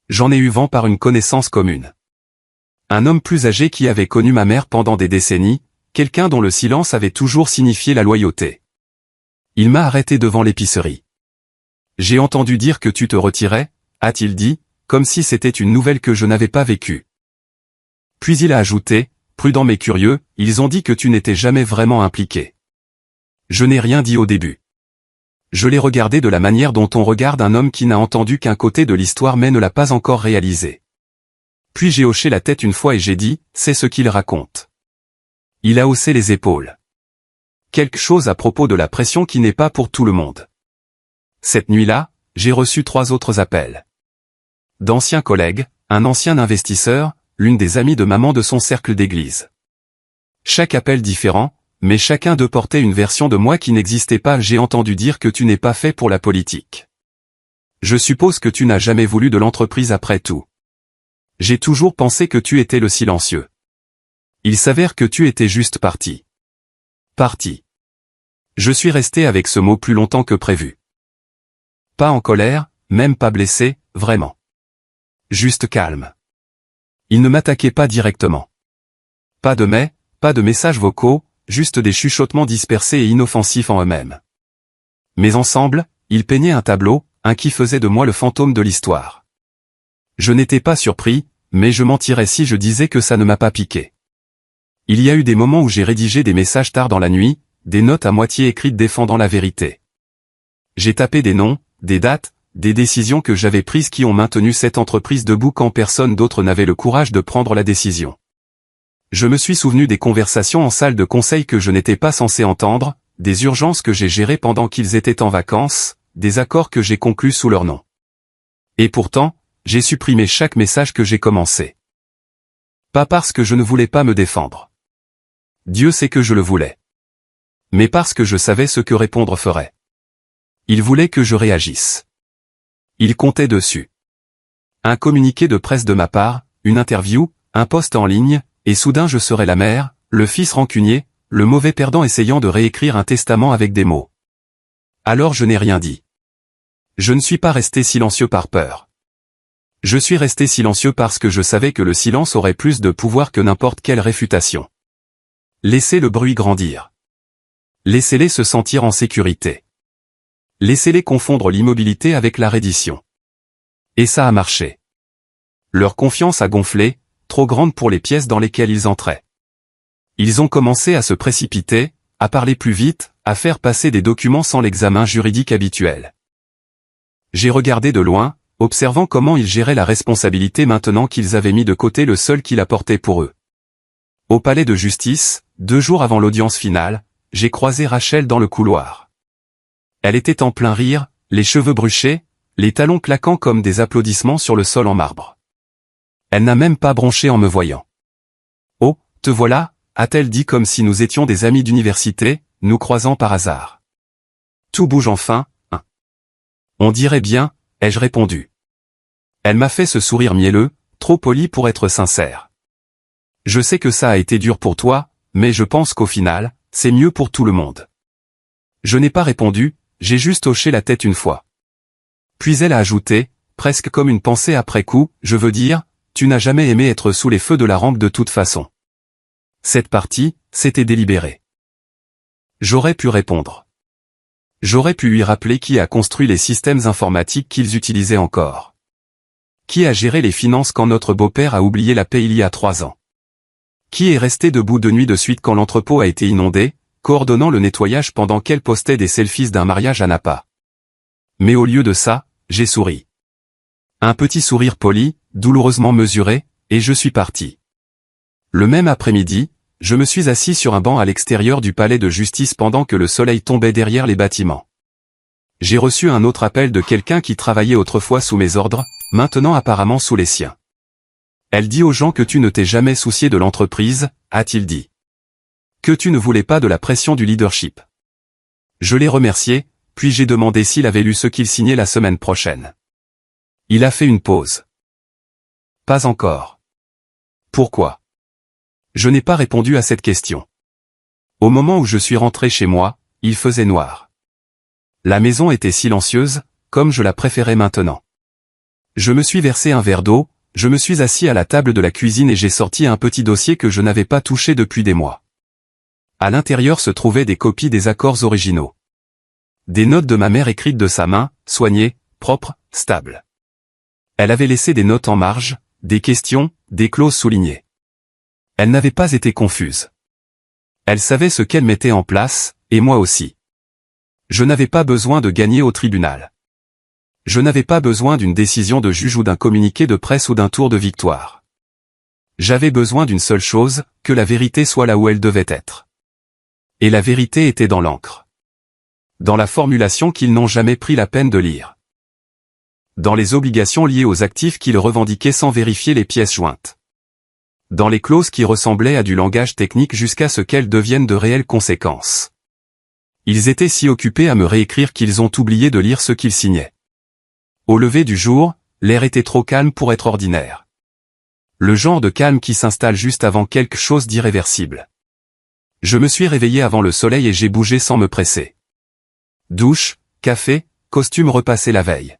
Speaker 1: J'en ai eu vent par une connaissance commune. Un homme plus âgé qui avait connu ma mère pendant des décennies, quelqu'un dont le silence avait toujours signifié la loyauté. Il m'a arrêté devant l'épicerie. J'ai entendu dire que tu te retirais, a-t-il dit, comme si c'était une nouvelle que je n'avais pas vécue. Puis il a ajouté, prudent mais curieux, ils ont dit que tu n'étais jamais vraiment impliqué. Je n'ai rien dit au début. Je l'ai regardé de la manière dont on regarde un homme qui n'a entendu qu'un côté de l'histoire mais ne l'a pas encore réalisé. Puis j'ai hoché la tête une fois et j'ai dit, c'est ce qu'il raconte. Il a haussé les épaules. Quelque chose à propos de la pression qui n'est pas pour tout le monde. Cette nuit-là, j'ai reçu 3 autres appels. D'anciens collègues, un ancien investisseur, l'une des amies de maman de son cercle d'église. Chaque appel différent, mais chacun d'eux portait une version de moi qui n'existait pas. J'ai entendu dire que tu n'es pas fait pour la politique. Je suppose que tu n'as jamais voulu de l'entreprise après tout. J'ai toujours pensé que tu étais le silencieux. Il s'avère que tu étais juste parti. Parti. Je suis resté avec ce mot plus longtemps que prévu. Pas en colère, même pas blessé, vraiment. Juste calme. Il ne m'attaquait pas directement. Pas de mais, pas de messages vocaux, juste des chuchotements dispersés et inoffensifs en eux-mêmes. Mais ensemble, ils peignaient un tableau, un qui faisait de moi le fantôme de l'histoire. Je n'étais pas surpris, mais je mentirais si je disais que ça ne m'a pas piqué. Il y a eu des moments où j'ai rédigé des messages tard dans la nuit, des notes à moitié écrites défendant la vérité. J'ai tapé des noms, des dates, des décisions que j'avais prises qui ont maintenu cette entreprise debout quand personne d'autre n'avait le courage de prendre la décision. Je me suis souvenu des conversations en salle de conseil que je n'étais pas censé entendre, des urgences que j'ai gérées pendant qu'ils étaient en vacances, des accords que j'ai conclus sous leur nom. Et pourtant, j'ai supprimé chaque message que j'ai commencé. Pas parce que je ne voulais pas me défendre. Dieu sait que je le voulais. Mais parce que je savais ce que répondre ferait. Il voulait que je réagisse. Il comptait dessus. Un communiqué de presse de ma part, une interview, un post en ligne, et soudain je serais la mère, le fils rancunier, le mauvais perdant essayant de réécrire un testament avec des mots. Alors je n'ai rien dit. Je ne suis pas resté silencieux par peur. Je suis resté silencieux parce que je savais que le silence aurait plus de pouvoir que n'importe quelle réfutation. Laissez le bruit grandir. Laissez-les se sentir en sécurité. Laissez-les confondre l'immobilité avec la reddition. Et ça a marché. Leur confiance a gonflé, trop grande pour les pièces dans lesquelles ils entraient. Ils ont commencé à se précipiter, à parler plus vite, à faire passer des documents sans l'examen juridique habituel. J'ai regardé de loin, observant comment ils géraient la responsabilité maintenant qu'ils avaient mis de côté le seul qui la portait pour eux. Au palais de justice, 2 jours avant l'audience finale, j'ai croisé Rachel dans le couloir. Elle était en plein rire, les cheveux bruchés, les talons claquant comme des applaudissements sur le sol en marbre. Elle n'a même pas bronché en me voyant. « Oh, te voilà » a-t-elle dit comme si nous étions des amis d'université, nous croisant par hasard. « Tout bouge enfin, hein. » On dirait bien, ai-je répondu. Elle m'a fait ce sourire mielleux, trop poli pour être sincère. « Je sais que ça a été dur pour toi, mais je pense qu'au final, c'est mieux pour tout le monde. » Je n'ai pas répondu, j'ai juste hoché la tête une fois. Puis elle a ajouté, presque comme une pensée après coup, je veux dire, tu n'as jamais aimé être sous les feux de la rampe de toute façon. Cette partie, c'était délibéré. J'aurais pu répondre. J'aurais pu lui rappeler qui a construit les systèmes informatiques qu'ils utilisaient encore. Qui a géré les finances quand notre beau-père a oublié la paie il y a 3 ans. Qui est resté debout de nuit de suite quand l'entrepôt a été inondé, coordonnant le nettoyage pendant qu'elle postait des selfies d'un mariage à Napa. Mais au lieu de ça, j'ai souri. Un petit sourire poli, douloureusement mesuré, et je suis parti. Le même après-midi, je me suis assis sur un banc à l'extérieur du palais de justice pendant que le soleil tombait derrière les bâtiments. J'ai reçu un autre appel de quelqu'un qui travaillait autrefois sous mes ordres, maintenant apparemment sous les siens. Elle dit aux gens que tu ne t'es jamais soucié de l'entreprise, a-t-il dit. Que tu ne voulais pas de la pression du leadership. Je l'ai remercié, puis j'ai demandé s'il avait lu ce qu'il signait la semaine prochaine. Il a fait une pause. Pas encore. Pourquoi? Je n'ai pas répondu à cette question. Au moment où je suis rentré chez moi, il faisait noir. La maison était silencieuse, comme je la préférais maintenant. Je me suis versé un verre d'eau, je me suis assis à la table de la cuisine et j'ai sorti un petit dossier que je n'avais pas touché depuis des mois. À l'intérieur se trouvaient des copies des accords originaux. Des notes de ma mère écrites de sa main, soignées, propres, stables. Elle avait laissé des notes en marge, des questions, des clauses soulignées. Elle n'avait pas été confuse. Elle savait ce qu'elle mettait en place, et moi aussi. Je n'avais pas besoin de gagner au tribunal. Je n'avais pas besoin d'une décision de juge ou d'un communiqué de presse ou d'un tour de victoire. J'avais besoin d'une seule chose, que la vérité soit là où elle devait être. Et la vérité était dans l'encre. Dans la formulation qu'ils n'ont jamais pris la peine de lire. Dans les obligations liées aux actifs qu'ils revendiquaient sans vérifier les pièces jointes. Dans les clauses qui ressemblaient à du langage technique jusqu'à ce qu'elles deviennent de réelles conséquences. Ils étaient si occupés à me réécrire qu'ils ont oublié de lire ce qu'ils signaient. Au lever du jour, l'air était trop calme pour être ordinaire. Le genre de calme qui s'installe juste avant quelque chose d'irréversible. Je me suis réveillé avant le soleil et j'ai bougé sans me presser. Douche, café, costume repassé la veille.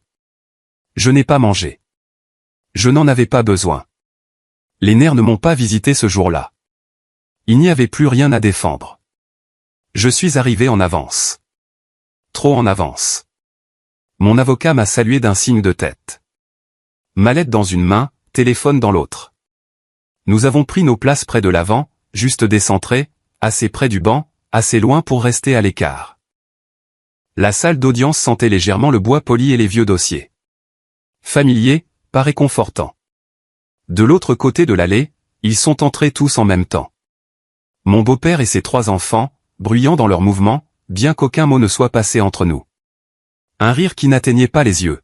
Speaker 1: Je n'ai pas mangé. Je n'en avais pas besoin. Les nerfs ne m'ont pas visité ce jour-là. Il n'y avait plus rien à défendre. Je suis arrivé en avance. Trop en avance. Mon avocat m'a salué d'un signe de tête. Mallette dans une main, téléphone dans l'autre. Nous avons pris nos places près de l'avant, juste décentrés, assez près du banc, assez loin pour rester à l'écart. La salle d'audience sentait légèrement le bois poli et les vieux dossiers. Familier, pas réconfortant. De l'autre côté de l'allée, ils sont entrés tous en même temps. Mon beau-père et ses 3 enfants, bruyants dans leurs mouvements, bien qu'aucun mot ne soit passé entre nous. Un rire qui n'atteignait pas les yeux.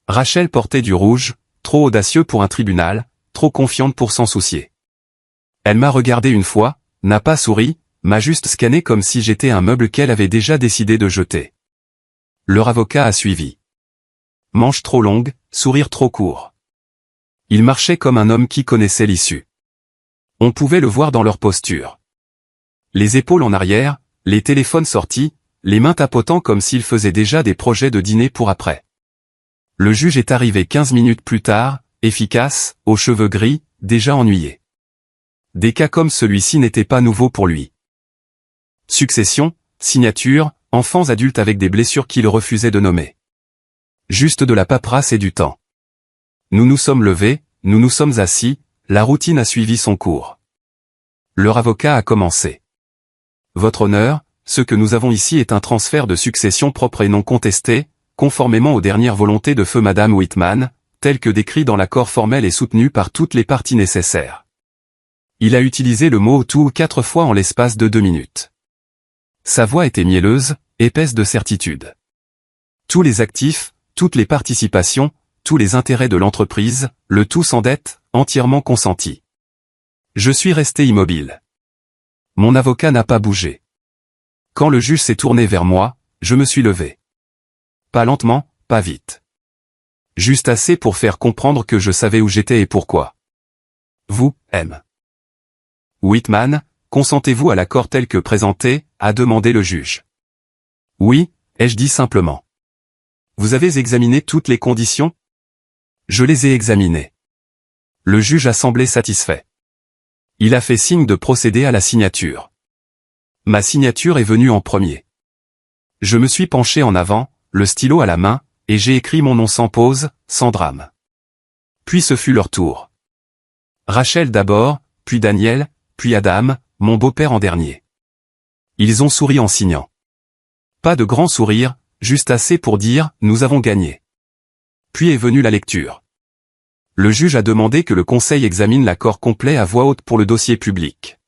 Speaker 1: Rachel portait du rouge, trop audacieux pour un tribunal, trop confiante pour s'en soucier. Elle m'a regardé une fois, n'a pas souri, m'a juste scanné comme si j'étais un meuble qu'elle avait déjà décidé de jeter. Leur avocat a suivi. Manche trop longue, sourire trop court. Il marchait comme un homme qui connaissait l'issue. On pouvait le voir dans leur posture. Les épaules en arrière, les téléphones sortis, les mains tapotant comme s'ils faisaient déjà des projets de dîner pour après. Le juge est arrivé 15 minutes plus tard, efficace, aux cheveux gris, déjà ennuyé. Des cas comme celui-ci n'étaient pas nouveaux pour lui. Succession, signature, enfants adultes avec des blessures qu'il refusait de nommer. Juste de la paperasse et du temps. Nous nous sommes levés, nous nous sommes assis, la routine a suivi son cours. Leur avocat a commencé. Votre honneur, ce que nous avons ici est un transfert de succession propre et non contesté, conformément aux dernières volontés de feu Madame Whitman, tel que décrit dans l'accord formel et soutenu par toutes les parties nécessaires. Il a utilisé le mot tout 4 fois en l'espace de 2 minutes. Sa voix était mielleuse, épaisse de certitude. Tous les actifs, toutes les participations, tous les intérêts de l'entreprise, le tout sans dette, entièrement consenti. Je suis resté immobile. Mon avocat n'a pas bougé. Quand le juge s'est tourné vers moi, je me suis levé. Pas lentement, pas vite. Juste assez pour faire comprendre que je savais où j'étais et pourquoi. Vous, M. Whitman, consentez-vous à l'accord tel que présenté, a demandé le juge. Oui, ai-je dit simplement. Vous avez examiné toutes les conditions? Je les ai examinées. Le juge a semblé satisfait. Il a fait signe de procéder à la signature. Ma signature est venue en premier. Je me suis penché en avant, le stylo à la main, et j'ai écrit mon nom sans pause, sans drame. Puis ce fut leur tour. Rachel d'abord, puis Daniel, puis Adam, mon beau-père en dernier. Ils ont souri en signant. Pas de grand sourire, juste assez pour dire « nous avons gagné ». Puis est venue la lecture. Le juge a demandé que le conseil examine l'accord complet à voix haute pour le dossier public.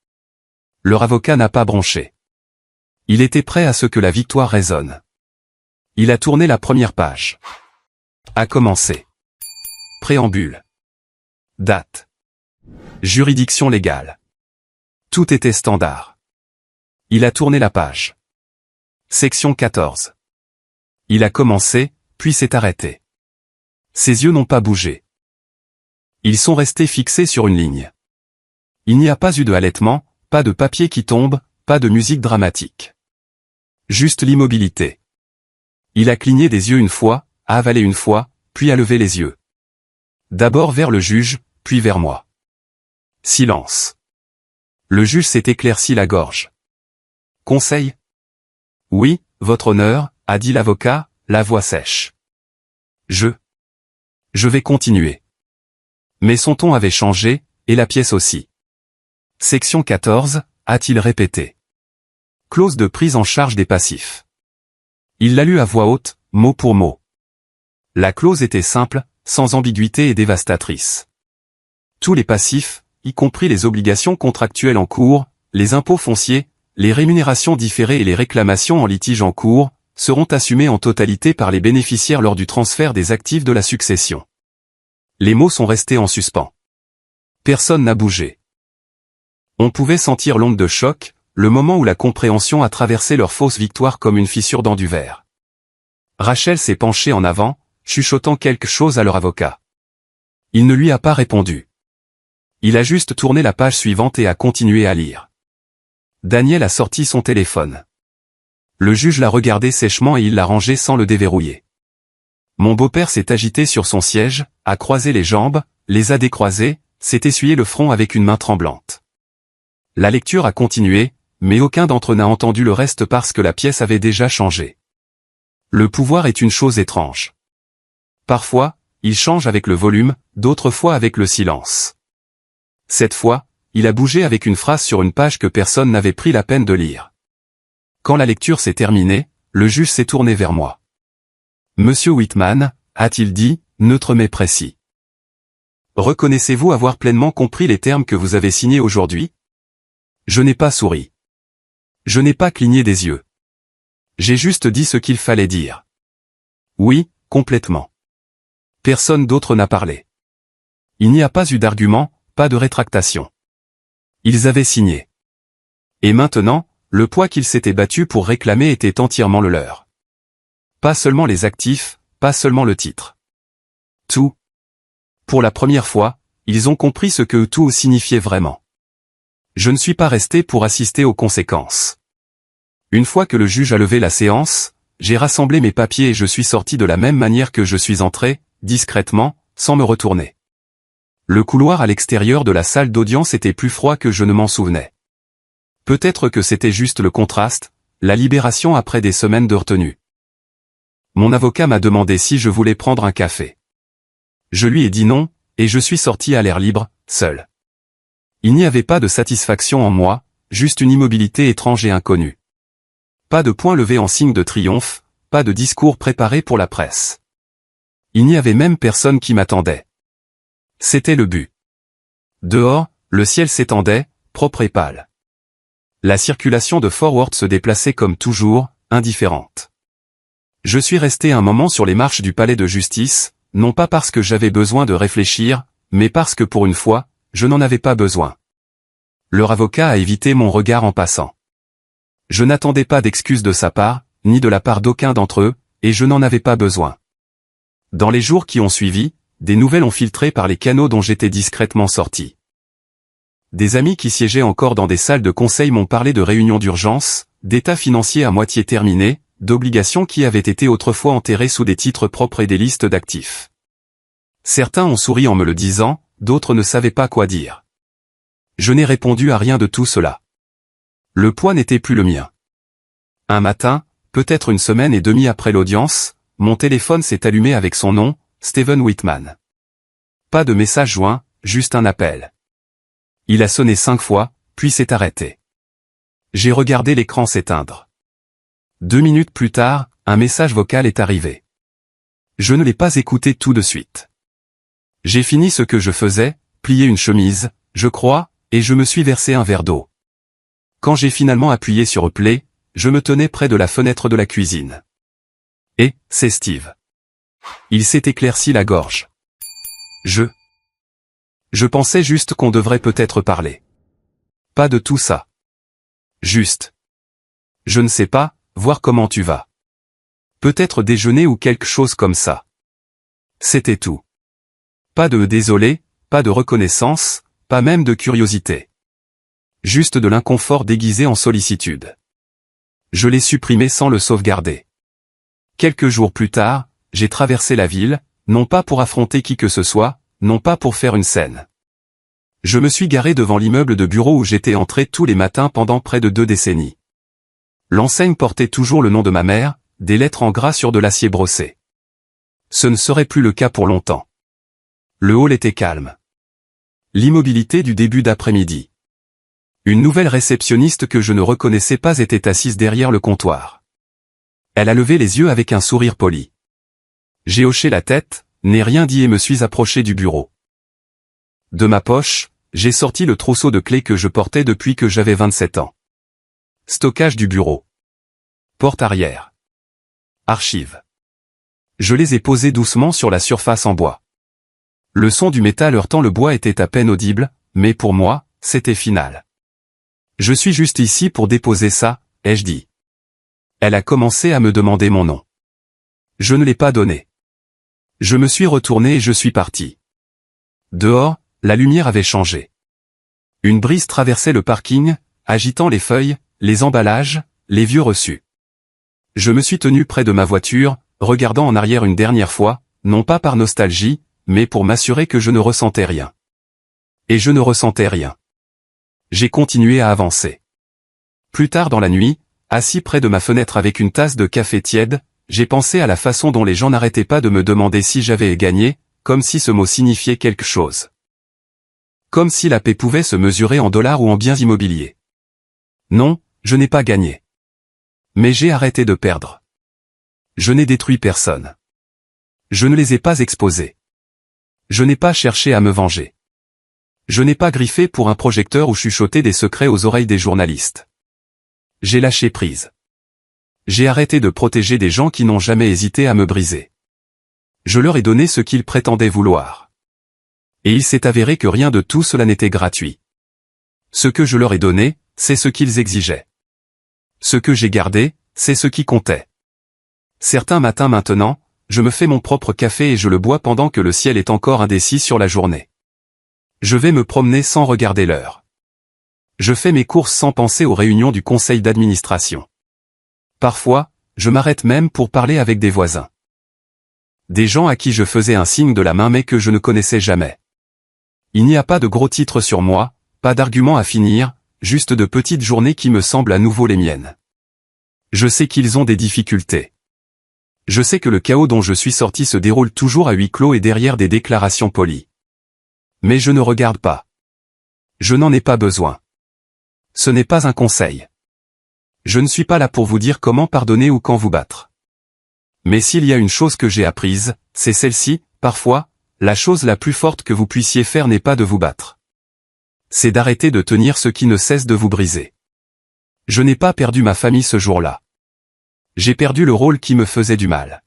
Speaker 1: Leur avocat n'a pas bronché. Il était prêt à ce que la victoire résonne. Il a tourné la première page. A commencé. Préambule. Date. Juridiction légale. Tout était standard. Il a tourné la page. Section 14. Il a commencé, puis s'est arrêté. Ses yeux n'ont pas bougé. Ils sont restés fixés sur une ligne. Il n'y a pas eu de halètement, pas de papier qui tombe, pas de musique dramatique. Juste l'immobilité. Il a cligné des yeux une fois, a avalé une fois, puis a levé les yeux. D'abord vers le juge, puis vers moi. Silence. Le juge s'est éclairci la gorge. Conseil? Oui, votre honneur, a dit l'avocat, la voix sèche. Je vais continuer. Mais son ton avait changé, et la pièce aussi. Section 14, a-t-il répété. Clause de prise en charge des passifs. Il l'a lu à voix haute, mot pour mot. La clause était simple, sans ambiguïté et dévastatrice. Tous les passifs, y compris les obligations contractuelles en cours, les impôts fonciers, les rémunérations différées et les réclamations en litige en cours, seront assumés en totalité par les bénéficiaires lors du transfert des actifs de la succession. Les mots sont restés en suspens. Personne n'a bougé. On pouvait sentir l'onde de choc, le moment où la compréhension a traversé leur fausse victoire comme une fissure dans du verre. Rachel s'est penchée en avant, chuchotant quelque chose à leur avocat. Il ne lui a pas répondu. Il a juste tourné la page suivante et a continué à lire. Daniel a sorti son téléphone. Le juge l'a regardé sèchement et il l'a rangé sans le déverrouiller. Mon beau-père s'est agité sur son siège, a croisé les jambes, les a décroisées, s'est essuyé le front avec une main tremblante. La lecture a continué, mais aucun d'entre eux n'a entendu le reste parce que la pièce avait déjà changé. Le pouvoir est une chose étrange. Parfois, il change avec le volume, d'autres fois avec le silence. Cette fois, il a bougé avec une phrase sur une page que personne n'avait pris la peine de lire. Quand la lecture s'est terminée, le juge s'est tourné vers moi. Monsieur Whitman, a-t-il dit, neutre mais précis. Reconnaissez-vous avoir pleinement compris les termes que vous avez signés aujourd'hui? Je n'ai pas souri. Je n'ai pas cligné des yeux. J'ai juste dit ce qu'il fallait dire. Oui, complètement. Personne d'autre n'a parlé. Il n'y a pas eu d'argument, pas de rétractation. Ils avaient signé. Et maintenant, le poids qu'ils s'étaient battus pour réclamer était entièrement le leur. Pas seulement les actifs, pas seulement le titre. Tout. Pour la première fois, ils ont compris ce que tout signifiait vraiment. Je ne suis pas resté pour assister aux conséquences. Une fois que le juge a levé la séance, j'ai rassemblé mes papiers et je suis sorti de la même manière que je suis entré, discrètement, sans me retourner. Le couloir à l'extérieur de la salle d'audience était plus froid que je ne m'en souvenais. Peut-être que c'était juste le contraste, la libération après des semaines de retenue. Mon avocat m'a demandé si je voulais prendre un café. Je lui ai dit non, et je suis sorti à l'air libre, seul. Il n'y avait pas de satisfaction en moi, juste une immobilité étrange et inconnue. Pas de poing levé en signe de triomphe, pas de discours préparé pour la presse. Il n'y avait même personne qui m'attendait. C'était le but. Dehors, le ciel s'étendait, propre et pâle. La circulation de Fort Worth se déplaçait comme toujours, indifférente. Je suis resté un moment sur les marches du palais de justice, non pas parce que j'avais besoin de réfléchir, mais parce que pour une fois, je n'en avais pas besoin. Leur avocat a évité mon regard en passant. Je n'attendais pas d'excuses de sa part, ni de la part d'aucun d'entre eux, et je n'en avais pas besoin. Dans les jours qui ont suivi, des nouvelles ont filtré par les canaux dont j'étais discrètement sorti. Des amis qui siégeaient encore dans des salles de conseil m'ont parlé de réunions d'urgence, d'états financiers à moitié terminés, d'obligations qui avaient été autrefois enterrées sous des titres propres et des listes d'actifs. Certains ont souri en me le disant, d'autres ne savaient pas quoi dire. Je n'ai répondu à rien de tout cela. Le poids n'était plus le mien. Un matin, peut-être une semaine et demie après l'audience, mon téléphone s'est allumé avec son nom, Steven Whitman. Pas de message joint, juste un appel. Il a sonné 5 fois, puis s'est arrêté. J'ai regardé l'écran s'éteindre. 2 minutes plus tard, un message vocal est arrivé. Je ne l'ai pas écouté tout de suite. J'ai fini ce que je faisais, plié une chemise, je crois, et je me suis versé un verre d'eau. Quand j'ai finalement appuyé sur Play, je me tenais près de la fenêtre de la cuisine. Et, c'est Steve. Il s'est éclairci la gorge. Je pensais juste qu'on devrait peut-être parler. Pas de tout ça. Juste. Je ne sais pas, voir comment tu vas. Peut-être déjeuner ou quelque chose comme ça. C'était tout. Pas de désolé, pas de reconnaissance, pas même de curiosité. Juste de l'inconfort déguisé en sollicitude. Je l'ai supprimé sans le sauvegarder. Quelques jours plus tard, j'ai traversé la ville, non pas pour affronter qui que ce soit, non pas pour faire une scène. Je me suis garé devant l'immeuble de bureau où j'étais entré tous les matins pendant près de 2 décennies. L'enseigne portait toujours le nom de ma mère, des lettres en gras sur de l'acier brossé. Ce ne serait plus le cas pour longtemps. Le hall était calme. L'immobilité du début d'après-midi. Une nouvelle réceptionniste que je ne reconnaissais pas était assise derrière le comptoir. Elle a levé les yeux avec un sourire poli. J'ai hoché la tête, n'ai rien dit et me suis approché du bureau. De ma poche, j'ai sorti le trousseau de clés que je portais depuis que j'avais 27 ans. Stockage du bureau. Porte arrière. Archives. Je les ai posées doucement sur la surface en bois. Le son du métal heurtant le bois était à peine audible, mais pour moi, c'était final. Je suis juste ici pour déposer ça, ai-je dit. Elle a commencé à me demander mon nom. Je ne l'ai pas donné. Je me suis retourné et je suis parti. Dehors, la lumière avait changé. Une brise traversait le parking, agitant les feuilles, les emballages, les vieux reçus. Je me suis tenu près de ma voiture, regardant en arrière une dernière fois, non pas par nostalgie, mais pour m'assurer que je ne ressentais rien. Et je ne ressentais rien. J'ai continué à avancer. Plus tard dans la nuit, assis près de ma fenêtre avec une tasse de café tiède, j'ai pensé à la façon dont les gens n'arrêtaient pas de me demander si j'avais gagné, comme si ce mot signifiait quelque chose. Comme si la paix pouvait se mesurer en dollars ou en biens immobiliers. Non, je n'ai pas gagné. Mais j'ai arrêté de perdre. Je n'ai détruit personne. Je ne les ai pas exposés. Je n'ai pas cherché à me venger. Je n'ai pas griffé pour un projecteur ou chuchoté des secrets aux oreilles des journalistes. J'ai lâché prise. J'ai arrêté de protéger des gens qui n'ont jamais hésité à me briser. Je leur ai donné ce qu'ils prétendaient vouloir. Et il s'est avéré que rien de tout cela n'était gratuit. Ce que je leur ai donné, c'est ce qu'ils exigeaient. Ce que j'ai gardé, c'est ce qui comptait. Certains matins maintenant, je me fais mon propre café et je le bois pendant que le ciel est encore indécis sur la journée. Je vais me promener sans regarder l'heure. Je fais mes courses sans penser aux réunions du conseil d'administration. Parfois, je m'arrête même pour parler avec des voisins. Des gens à qui je faisais un signe de la main mais que je ne connaissais jamais. Il n'y a pas de gros titres sur moi, pas d'arguments à finir, juste de petites journées qui me semblent à nouveau les miennes. Je sais qu'ils ont des difficultés. Je sais que le chaos dont je suis sorti se déroule toujours à huis clos et derrière des déclarations polies. Mais je ne regarde pas. Je n'en ai pas besoin. Ce n'est pas un conseil. Je ne suis pas là pour vous dire comment pardonner ou quand vous battre. Mais s'il y a une chose que j'ai apprise, c'est celle-ci, parfois, la chose la plus forte que vous puissiez faire n'est pas de vous battre. C'est d'arrêter de tenir ce qui ne cesse de vous briser. Je n'ai pas perdu ma famille ce jour-là. J'ai perdu le rôle qui me faisait du mal.